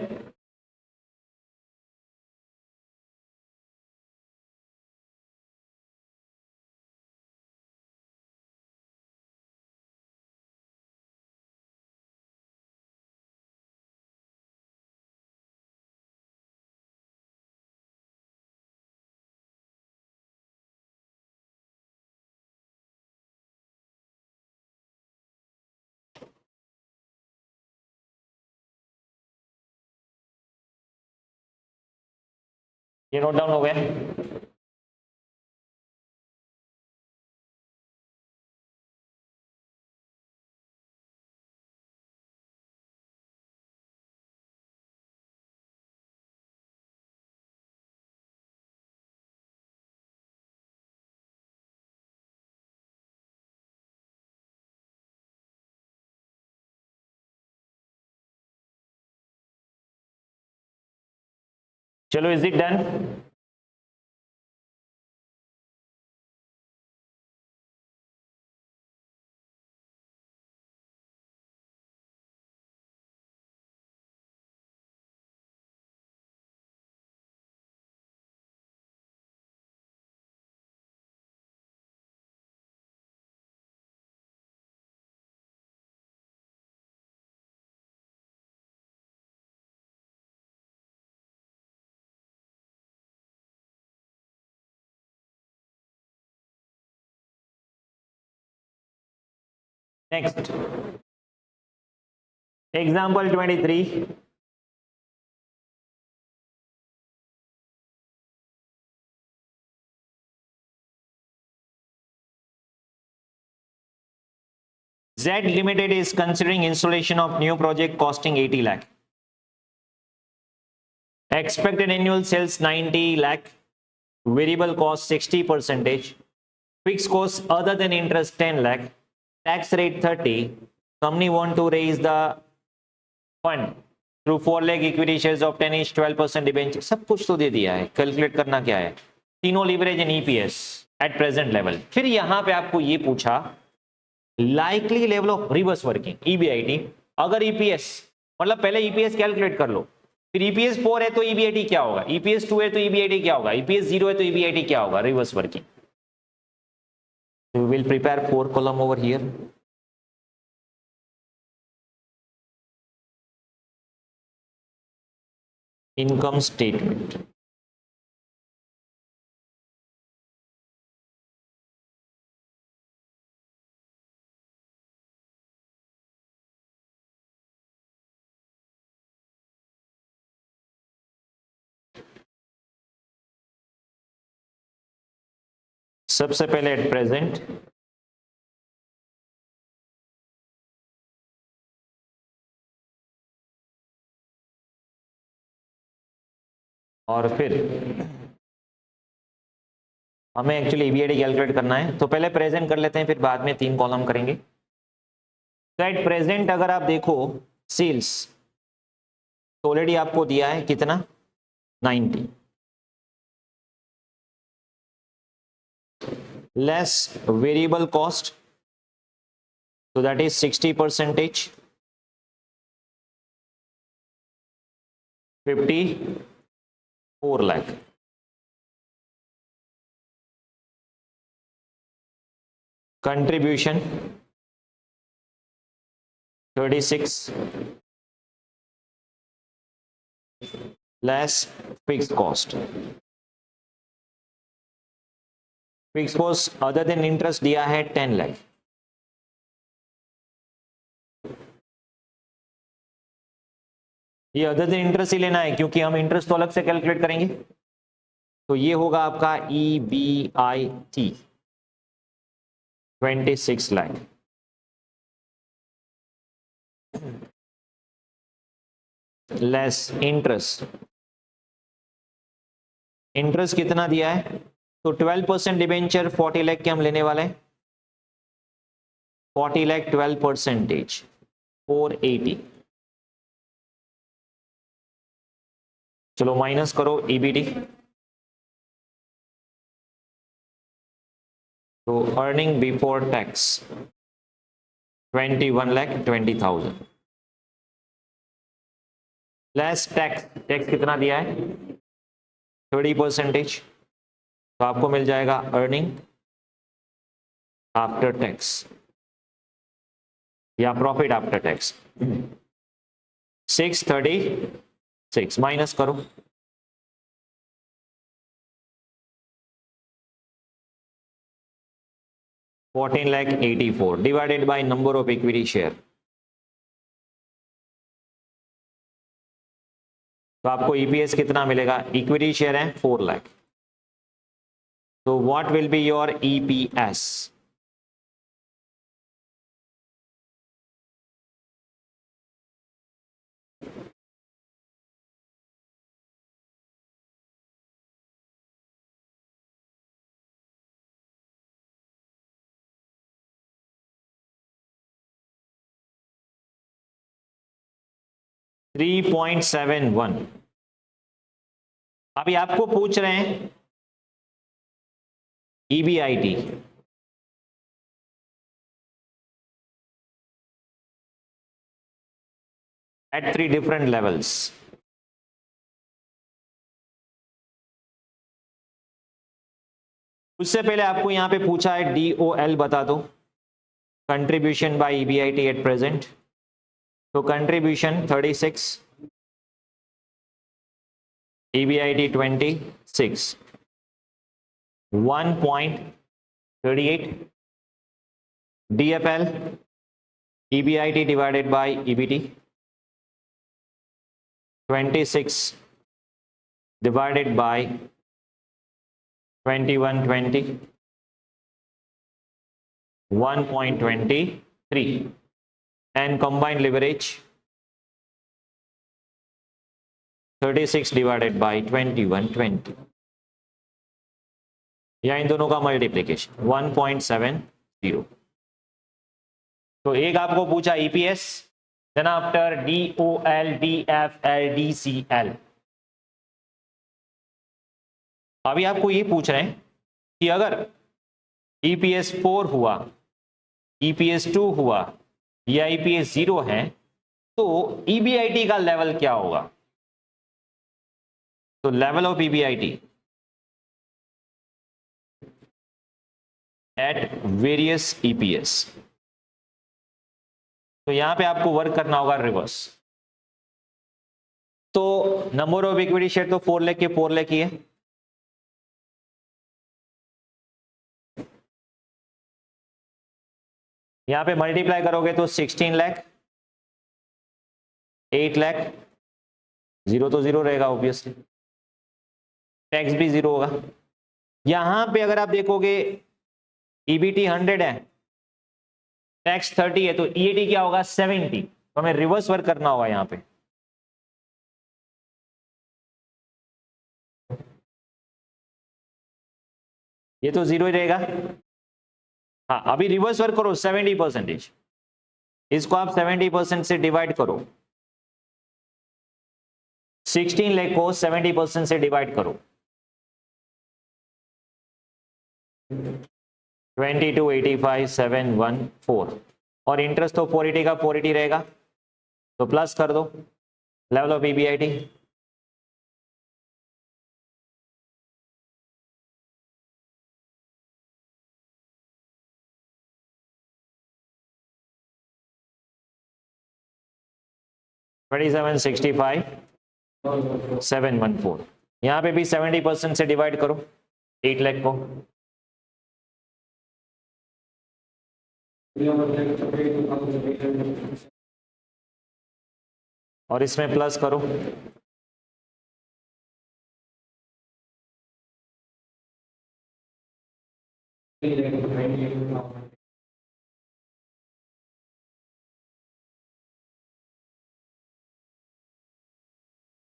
ये नोट डाउन हो गया? चलो, is it done? Next example 23। Z Limited is considering installation of new project costing 80 lakh. Expected annual sales 90 lakh. Variable cost 60%. Fixed cost other than interest 10 lakh. Tax rate 30. Company want to raise the fund through 4 lakh equity shares of 10 each 12% debenture. सब कुछ तो दे दिया है, कैलकुलेट करना क्या है? तीनों leverage and EPS at present level. फिर यहां पे आपको ये पूछा likely level of reverse working EBIT. अगर ईपीएस मतलब पहले ईपीएस कैलकुलेट कर लो, फिर ईपीएस 4 है तो ईबीआईटी क्या होगा, ईपीएस 2 है तो ईबीआईटी क्या होगा, ईपीएस 0 है तो ईबीआईटी क्या होगा, reverse working. We will prepare 4 column over here. Income statement. सबसे पहले एट प्रेजेंट और फिर हमें एक्चुअली ईबीआईटी कैलकुलेट करना है, तो पहले प्रेजेंट कर लेते हैं, फिर बाद में 3 कॉलम करेंगे। तो एट प्रेजेंट अगर आप देखो सेल्स तो ऑलरेडी आपको दिया है कितना 90 less variable cost, so that is 60%, 54 lakh। Contribution 36, less fix cost. Fix cost other than interest दिया है 10 लाख। ये अदर देन इंटरेस्ट ही लेना है क्योंकि हम इंटरेस्ट तो अलग से कैलकुलेट करेंगे। तो ये होगा आपका EBIT 26 lakh. Less interest. Interest कितना दिया है? तो 12% डिबेंचर 40 लाख के हम लेने वाले हैं। 40 लाख 12%, 480। चलो माइनस करो EBT। तो earning before tax 21,20,000 less tax. Tax कितना दिया है? 30%। तो आपको मिल जाएगा अर्निंग आफ्टर टैक्स या प्रॉफिट आफ्टर टैक्स 636। माइनस करो। $14,84,000 divided by number of equity share. तो आपको ईपीएस कितना मिलेगा? इक्विटी शेयर है 4 लाख। तो what will be your EPS? $3.71। अभी आपको पूछ रहे हैं EBIT at 3 different levels। उससे पहले आपको यहां पे पूछा है DOL बता दो, contribution by EBIT at present. तो contribution 36, EBIT 26, 1.38 DFL EBIT divided by EBT 26 divided by 2120 1.23 and combined leverage 36 divided by 2120 या इन दोनों का मल्टीप्लीकेशन 1.70। तो एक आपको पूछा EPS, then after DOL DFL DCL। अभी आपको ये पूछ रहे हैं कि अगर EPS 4 हुआ, EPS 2 हुआ या EPS 0 है तो EBIT का लेवल क्या होगा? तो level of EBIT at various EPS। तो यहां पे आपको वर्क करना होगा रिवर्स। तो नंबर ऑफ इक्विटी शेयर तो 4 लाख के 4 लाख ही है। यहां पे मल्टीप्लाई करोगे तो 16 लाख, 8 लाख, जीरो तो जीरो रहेगा ऑब्वियसली, टैक्स भी जीरो होगा। यहां पे अगर आप देखोगे EBT 100 है, टैक्स 30 है, तो EAT क्या होगा? 70। तो हमें रिवर्स वर्क करना होगा यहां पे। ये तो जीरो ही रहेगा। हाँ, अभी रिवर्स वर्क करो 70%। इसको आप 70% से डिवाइड करो, 16 लाख को 70% से डिवाइड करो, 22,85,714 और इंटरेस्ट तो 480 का 480 रहेगा, तो प्लस कर दो लेवल ऑफ EBIT। $2765 714। यहाँ पे भी 70% से डिवाइड करो 8 लाख को। और इसमें प्लस करो।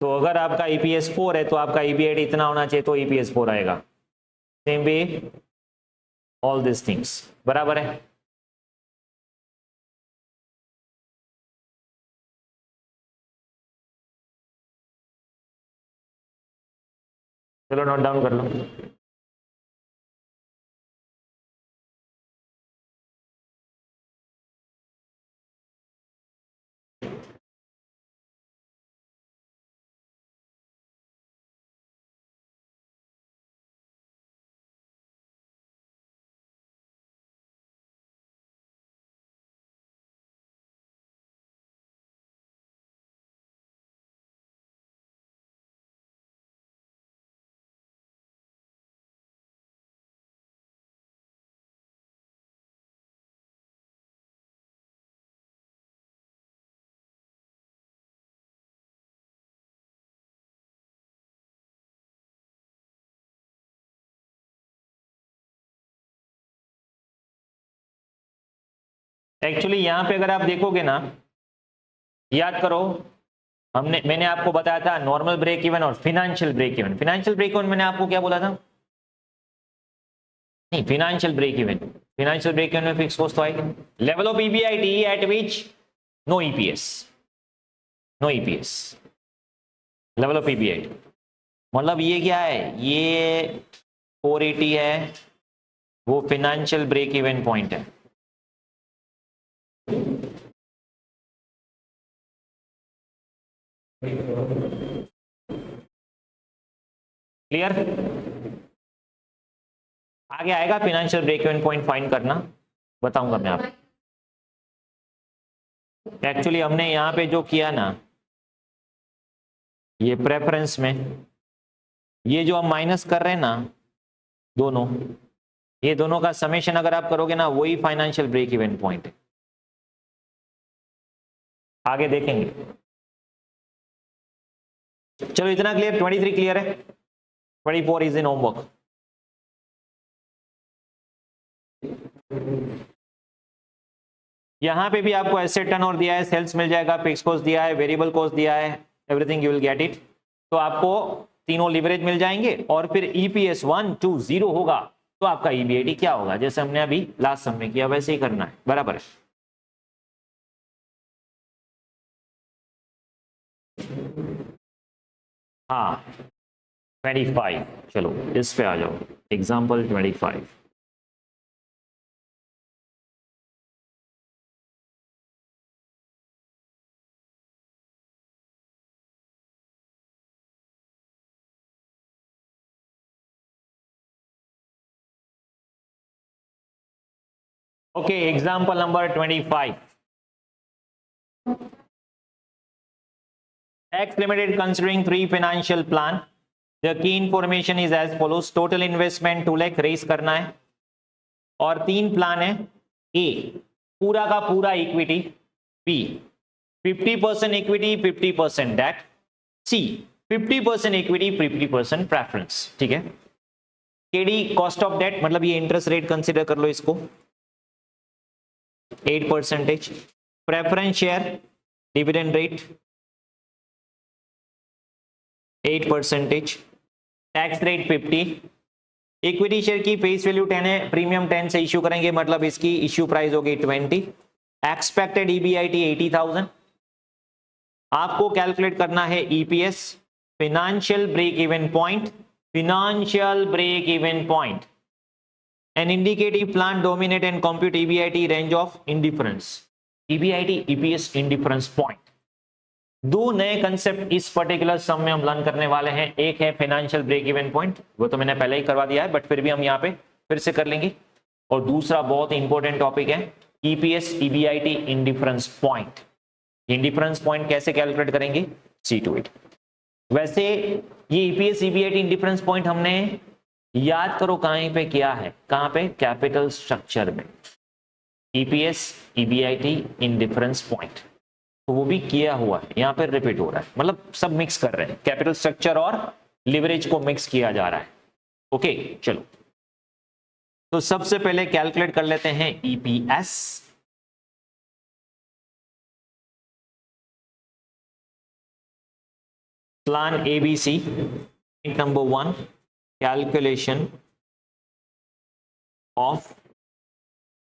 तो अगर आपका ईपीएस 4 है तो आपका ईबीआईटी इतना होना चाहिए, तो ईपीएस 4 आएगा। Same way all this things, बराबर है। चलो नोट डाउन कर लो। एक्चुअली यहां पे अगर आप देखोगे ना, याद करो मैंने आपको बताया था नॉर्मल ब्रेक इवन और financial break even. Financial break even मैंने आपको क्या बोला था? नहीं, financial break even, financial break even में फिक्स कॉस्ट तो आएगी। Level of EBIT at which no EPS, no EPS, level of EBIT मतलब ये क्या है, ये 480 है, वो फिनेंशियल ब्रेक इवन पॉइंट है। क्लियर? आगे आएगा financial break even point find करना, बताऊंगा मैं आपको। एक्चुअली हमने यहां पे जो किया ना, ये प्रेफरेंस में ये जो हम माइनस कर रहे हैं ना दोनों, ये दोनों का समेशन अगर आप करोगे ना, वही फाइनेंशियल ब्रेक इवन पॉइंट है। आगे देखेंगे। चलो इतना क्लियर, 23 क्लियर है, 24 इज इन होमवर्क। यहां पे भी आपको एसेट टर्नओवर दिया है, सेल्स मिल जाएगा, फिक्स कॉस्ट दिया है, वेरिएबल कॉस्ट दिया है, everything you will get it. तो आपको तीनों लिवरेज मिल जाएंगे और फिर ईपीएस 1 2 0 होगा तो आपका ईबीआईटी क्या होगा, जैसे हमने अभी लास्ट सम में किया वैसे ही करना है, बराबर है। हाँ 25, चलो इस पे आ जाओ, example 25। Okay, example number 25. X Limited considering 3 financial plan. The key information is as follows. Total investment 2 lakh raise करना है और 3 प्लान है। A पूरा का पूरा equity, B 50% equity 50% debt, C 50% equity 50% preference. ठीक है। केडी कॉस्ट ऑफ डेट मतलब ये इंटरेस्ट रेट कंसिडर कर लो इसको 8%, preference share dividend rate 8%, tax rate 50, equity share की फेस वैल्यू 10 है, प्रीमियम 10 से इश्यू करेंगे मतलब इसकी इश्यू प्राइस होगी 20, एक्सपेक्टेड ईबीआईटी 80,000। आपको कैलकुलेट करना है EPS, financial break even point, financial break even point, an indicative plan dominate and compute EBIT range of indifference, EBIT EPS indifference point। दो नए कंसेप्ट इस पर्टिकुलर सम में हम लर्न करने वाले हैं। एक है फाइनेंशियल ब्रेक इवन पॉइंट, वो तो मैंने पहले ही करवा दिया है बट फिर भी हम यहाँ पे फिर से कर लेंगे। और दूसरा बहुत इंपॉर्टेंट टॉपिक है EPS EBIT indifference point. Indifference point कैसे कैलकुलेट करेंगे, सी टू इट। वैसे ये ईपीएस ईबीआईटी इंडिफरेंस पॉइंट हमने याद करो कहां पे किया है, कहां पे, कैपिटल स्ट्रक्चर में, ईपीएस ईबीआईटी इंडिफरेंस पॉइंट, तो वो भी किया हुआ है, यहां पे रिपीट हो रहा है, मतलब सब मिक्स कर रहे हैं, कैपिटल स्ट्रक्चर और लिवरेज को मिक्स किया जा रहा है। ओके चलो, तो सबसे पहले कैलकुलेट कर लेते हैं EPS. Plan ABC, number 1, calculation of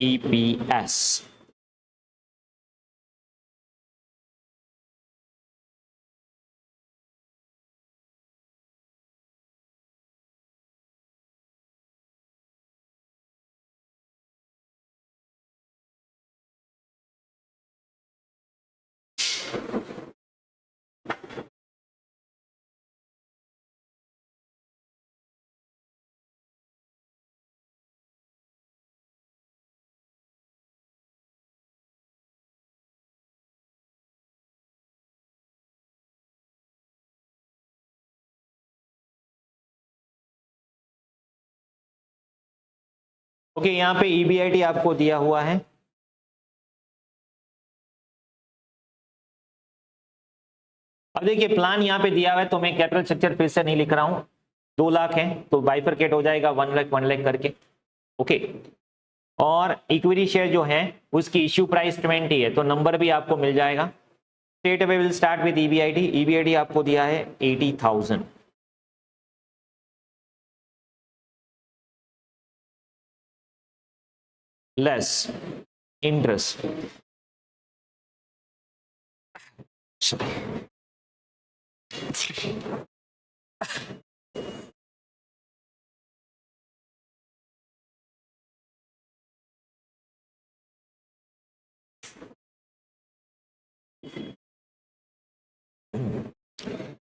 EPS. Okay, यहां पे ईबीआईटी आपको दिया हुआ है, अब देखिए प्लान यहां पे दिया हुआ है, तो मैं कैपिटल स्ट्रक्चर फिर से नहीं लिख रहा हूं, 2 लाख है तो बाइफरकेट हो जाएगा 1 लाख 1 लाख करके। ओके, और इक्विटी शेयर जो है उसकी इश्यू प्राइस 20 है, तो नंबर भी आपको मिल जाएगा। Straight away will start with EBIT, EBIT आपको दिया है 80,000 लेस इंटरेस्ट,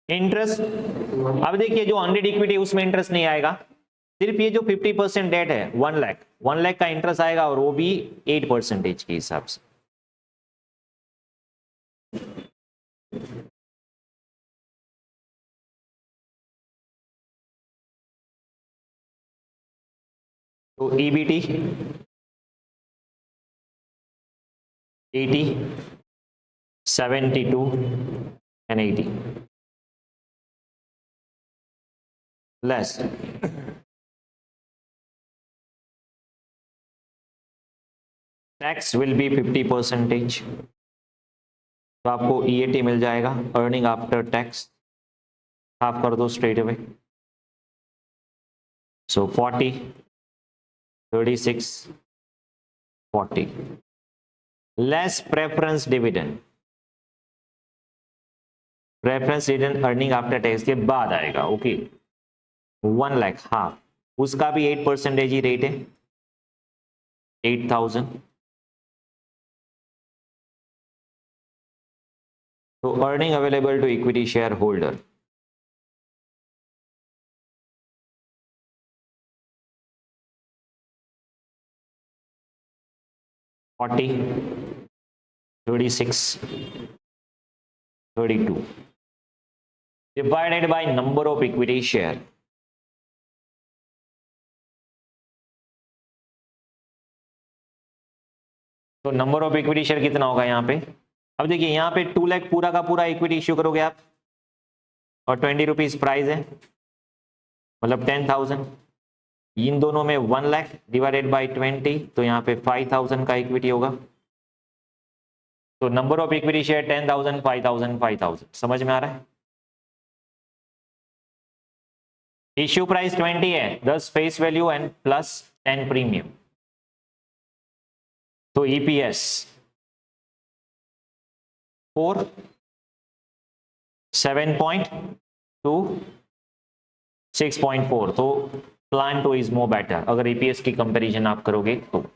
इंटरेस्ट, अब देखिए जो अनडेड इक्विटी उसमें इंटरेस्ट नहीं आएगा, सिर्फ ये जो 50% डेट है 1 लाख का इंटरेस्ट आएगा, और वो भी 8% के हिसाब से। तो EBT 80, 72 and 80 less tax will be 50%, तो आपको ईएटी मिल जाएगा, अर्निंग आफ्टर टैक्स, आप कर दो स्ट्रेट अवे, सो 40, 36, 40 less preference dividend, preference dividend earning after tax के बाद आएगा। ओके, 1 लाख हाफ, उसका भी 8% ही रेट है, 8,000, तो earning available to equity share holder, $40, 36, 32 divided by number of equity share, तो नंबर ऑफ इक्विटी शेयर कितना होगा यहाँ पे, अब देखिए यहाँ पे 2 लाख पूरा का पूरा इक्विटी इश्यू करोगे आप, और 20 रुपीज प्राइस है, मतलब 10,000, इन दोनों में 1 लाख डिवाइडेड बाई 20, तो यहाँ पे 5,000 का इक्विटी होगा, तो नंबर ऑफ इक्विटी शेयर 10,000, 5,000, 5,000, समझ में आ रहा है। इश्यू प्राइस 20 है, 10 face value and plus 10 premium, तो ईपीएस 4, 7.2, 6.4, तो प्लान 2 इज मोर बेटर अगर ईपीएस की कंपैरिजन आप करोगे तो।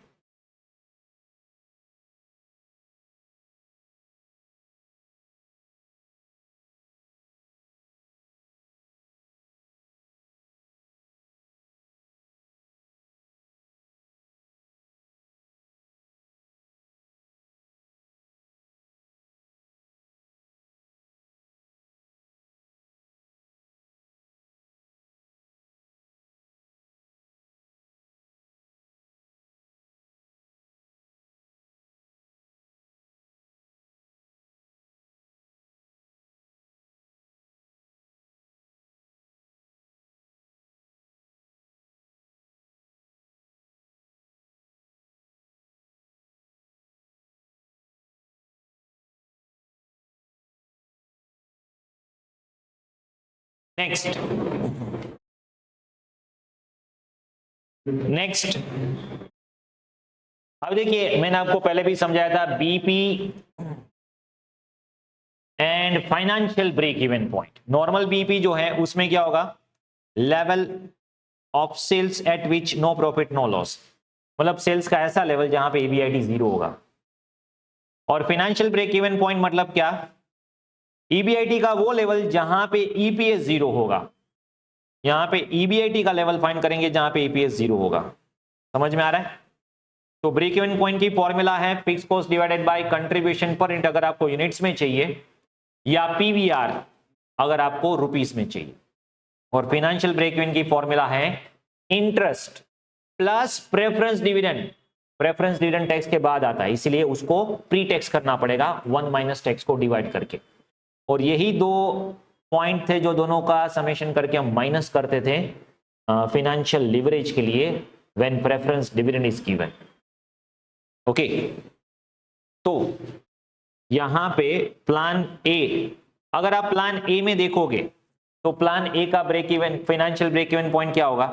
नेक्स्ट अब देखिए, मैंने आपको पहले भी समझाया था BP and financial break even point. Normal BP जो है उसमें क्या होगा, level of sales at which no profit no loss, मतलब सेल्स का ऐसा लेवल जहां पे ईबीआईटी जीरो होगा। और फाइनेंशियल ब्रेक इवन पॉइंट मतलब क्या, ईबीआईटी का वो लेवल जहां पे ईपीएस जीरो होगा। यहां पे ईबीआईटी का लेवल फाइंड करेंगे जहां पे ईपीएस जीरो होगा। समझ में आ रहा है? तो ब्रेक इवन पॉइंट की फॉर्मूला है fix cost divided by contribution per unit अगर आपको यूनिट्स में चाहिए, या पीवीआर अगर आपको रुपीस में चाहिए। और फाइनेंशियल ब्रेक इवन की फॉर्मूला है interest plus preference dividend. Preference dividend tax के बाद आता है, इसलिए उसको प्री टैक्स करना पड़ेगा 1 माइनस टैक्स को डिवाइड करके। और यही दो पॉइंट थे जो दोनों का समेशन करके हम माइनस करते थे फाइनेंशियल लिवरेज के लिए when preference dividend is given. Okay, तो यहां पे प्लान ए, अगर आप प्लान ए में देखोगे तो प्लान ए का break even financial break even point क्या होगा।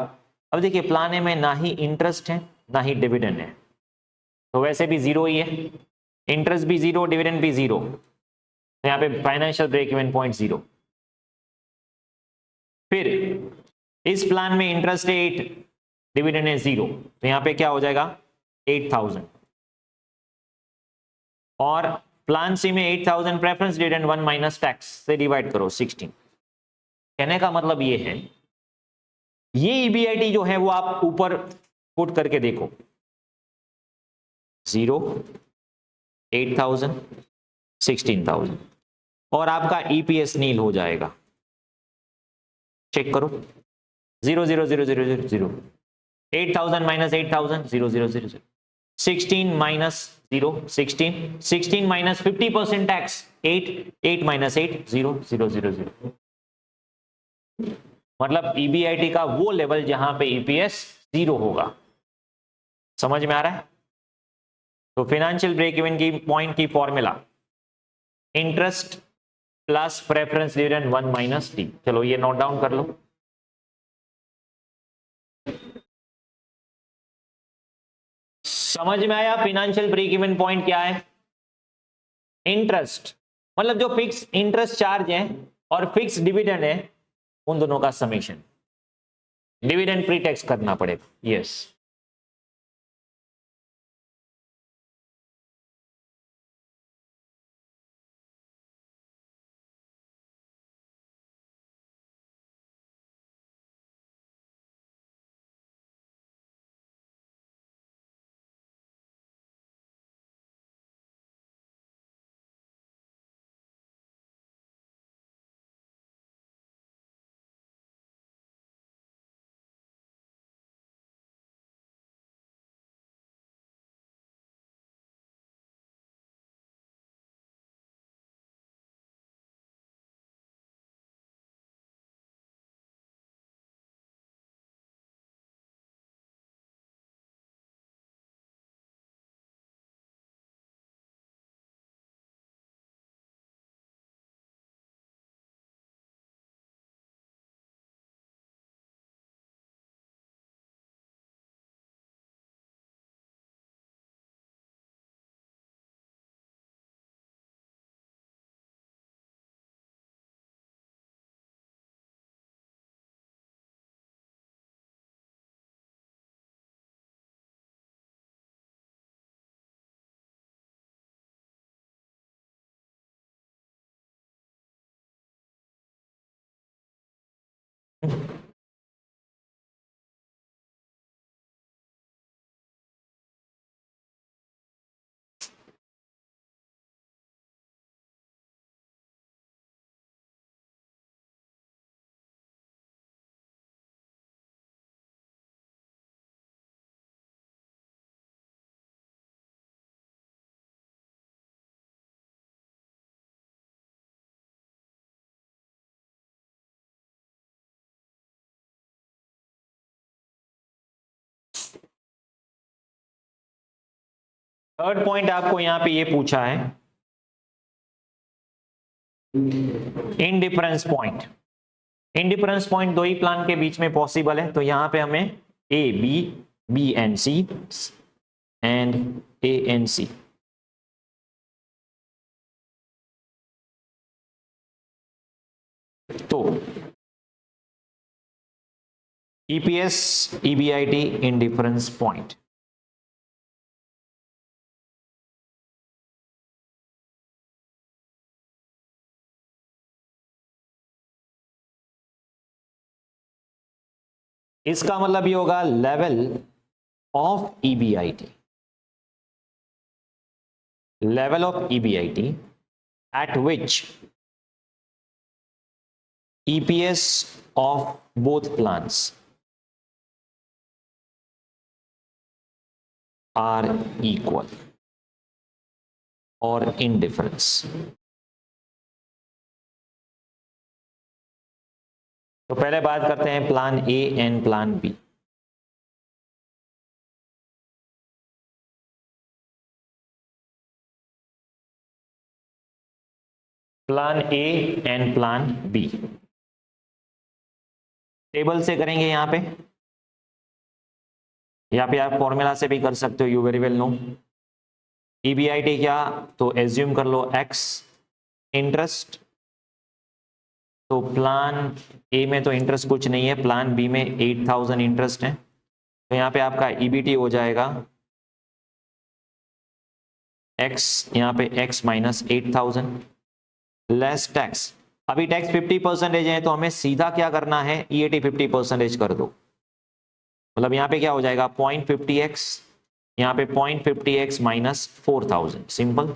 अब देखिए, प्लान ए में ना ही इंटरेस्ट है ना ही डिविडेंड है, तो वैसे भी जीरो ही है, इंटरेस्ट भी जीरो डिविडेंड भी जीरो, तो यहां पे financial break even point zero. फिर इस प्लान में इंटरेस्ट 8, डिविडेंड है 0, तो यहां पे क्या हो जाएगा 8000। और प्लान सी में 8000 प्रेफरेंस डिविडेंड 1 माइनस टैक्स से डिवाइड करो 16। कहने का मतलब ये है, ये ईबीआईटी जो है वो आप ऊपर पुट करके देखो, 0, 8000, 16000, और आपका ईपीएस नील हो जाएगा। चेक करो, 0 0 0 0 0 0, 8000 minus 8000 0 0 0 0, 16 minus 0 16, 16 minus 50% tax 8, 8 minus 8 0 0 0 0। मतलब ईबीआईटी का वो लेवल जहां पे ईपीएस 0 होगा। समझ में आ रहा है? तो फाइनेंशियल ब्रेक इवन की पॉइंट की formula interest plus preference dividend 1 minus T. चलो ये नोट डाउन कर लो। समझ में आया फाइनेंशियल ब्रेक इवन पॉइंट क्या है? इंटरेस्ट मतलब जो फिक्स इंटरेस्ट चार्ज है और फिक्स डिविडेंड है, उन दोनों का समेशन, डिविडेंड प्री टैक्स करना पड़ेगा। यस, थर्ड पॉइंट आपको यहां पे ये पूछा है इंडिफरेंस पॉइंट। इंडिफरेंस पॉइंट दो ही प्लान के बीच में पॉसिबल है, तो यहां पे हमें A B, B and C and A and C, तो ईपीएस ईबीआईटी इंडिफरेंस पॉइंट, इसका मतलब ये होगा level of EBIT, level of EBIT at which EPS of both plans are equal or indifference. तो पहले बात करते हैं plan A and plan B. Plan A and plan B table से करेंगे यहां पे, या फिर आप फॉर्मूला से भी कर सकते हो, you very well know. EBIT क्या, तो एज्यूम कर लो एक्स इंटरेस्ट, तो प्लान ए में तो इंटरेस्ट कुछ नहीं है, प्लान बी में 8000 इंटरेस्ट है, तो यहाँ पे आपका ईबीटी हो जाएगा x, यहाँ पे x माइनस 8000 लेस टैक्स। अभी टैक्स 50% है, तो हमें सीधा क्या करना है, ईएटी 50% कर दो, मतलब यहाँ पे क्या हो जाएगा 0.50x, यहाँ पे 0.50x minus 4000 simple,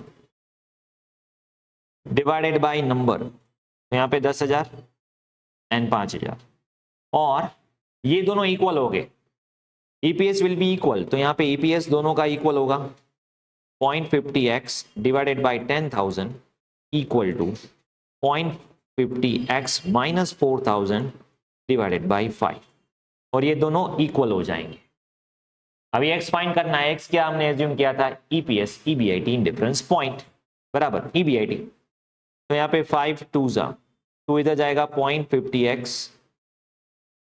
divided by number, तो यहाँ पे 10,000 एंड 5,000, और ये दोनों इक्वल हो गए, ईपीएस विल बी इक्वल, तो यहाँ पे ईपीएस दोनों का इक्वल होगा 0.50x divided by 10,000 equal to 0.50x minus 4000 divided by 5, और ये दोनों इक्वल हो जाएंगे। अभी x फाइंड करना है, x क्या हमने एज्यूम किया था, ईपीएस ईबीआईटी इंडिफरेंस पॉइंट बराबर ईबीआईटी, तो यहाँ पे 5 2 2 इधर जाएगा 0.50x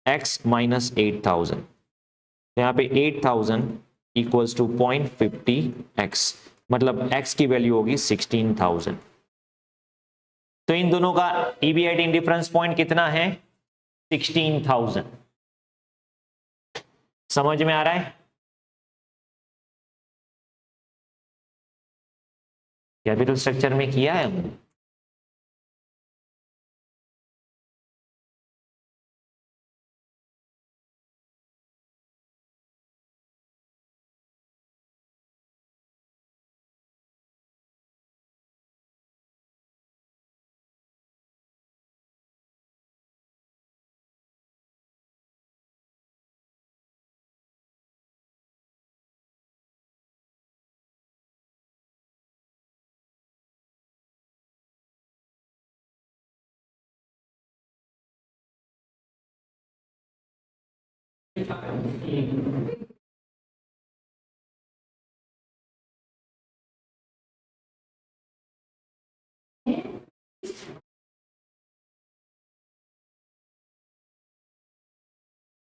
x माइनस 8000, तो यहाँ पे 8000 इक्वल्स टू 0.50x, मतलब x की वैल्यू होगी 16,000। तो इन दोनों का ईबीआईटी इंडिफरेंस पॉइंट कितना है, 16,000। समझ में आ रहा है? कैपिटल स्ट्रक्चर में किया है हमने।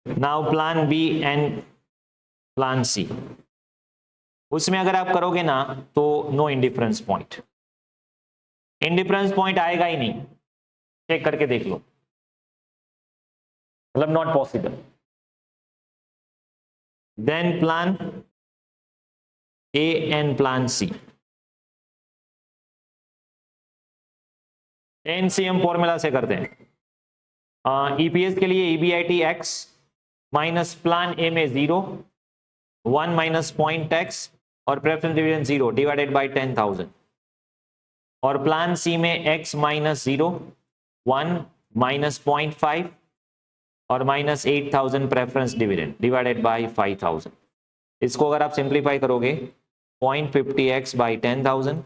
Now plan B and plan C, उसमें अगर आप करोगे ना तो no indifference point, indifference point आएगा ही नहीं, चेक करके देख लो, मतलब not possible. Then plan A and plan C, NCM formula से करते हैं। ईपीएस के लिए EBIT X minus plan A में 0 1 माइनस पॉइंट एक्स और प्रेफरेंस डिवीजन 0 डिवाइडेड बाय 10,000, और प्लान सी में x माइनस 0 1 माइनस 0.5 और minus 8000 preference dividend divided by 5000। इसको अगर आप सिंप्लीफाई करोगे 0.50x बाई 10,000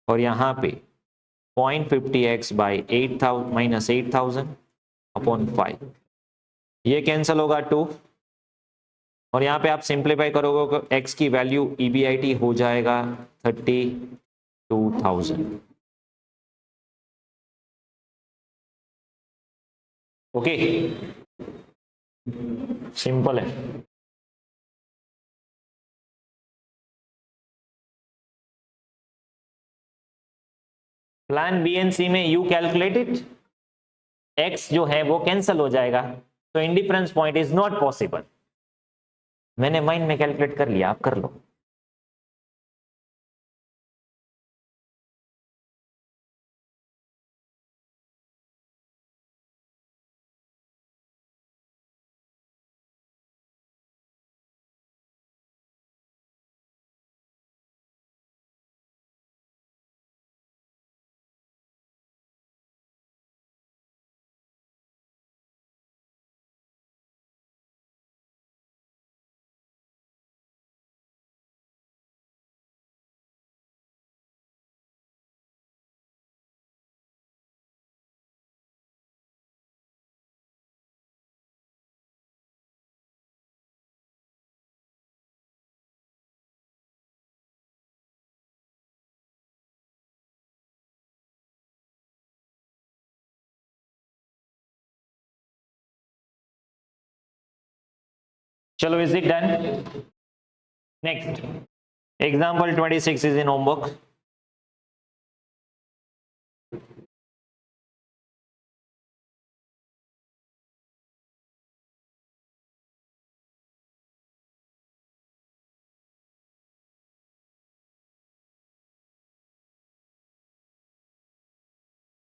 और यहाँ पे 0.50x बाई 8,000 माइनस 8,000 अपॉन 5, ये कैंसिल होगा 2, और यहाँ पे आप सिंप्लीफाई करोगे तो x की वैल्यू ईबीआईटी हो जाएगा 32,000। ओके, सिंपल है। प्लान बी एंड सी में यू कैलकुलेटेड, एक्स जो है वो कैंसिल हो जाएगा, तो indifference point is not possible. मैंने माइंड में कैलकुलेट कर लिया, आप कर लो। चलो, is it done? Next example 26 is in homework.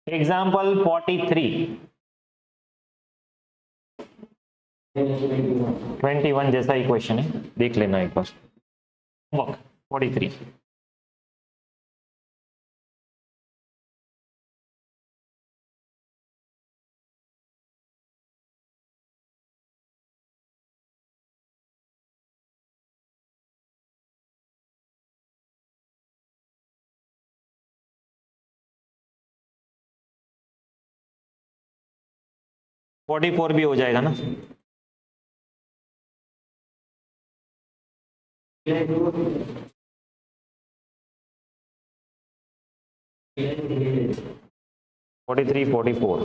Example 43, 21 जैसा ही क्वेश्चन है, देख लेना एक बार। होमवर्क 43। फोर्टी फोर भी हो जाएगा ना? फोर्टी थ्री, 44,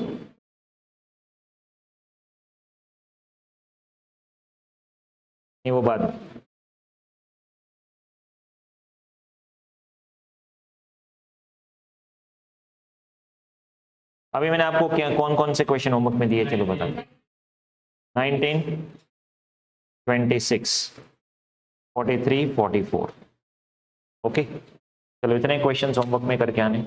नहीं वो बात। अभी मैंने आपको क्या कौन कौन से क्वेश्चन होमवर्क में दिए, चलो बता। 19, 26, 43, 44। ओके, चलो इतने क्वेश्चन होमवर्क में करके आने।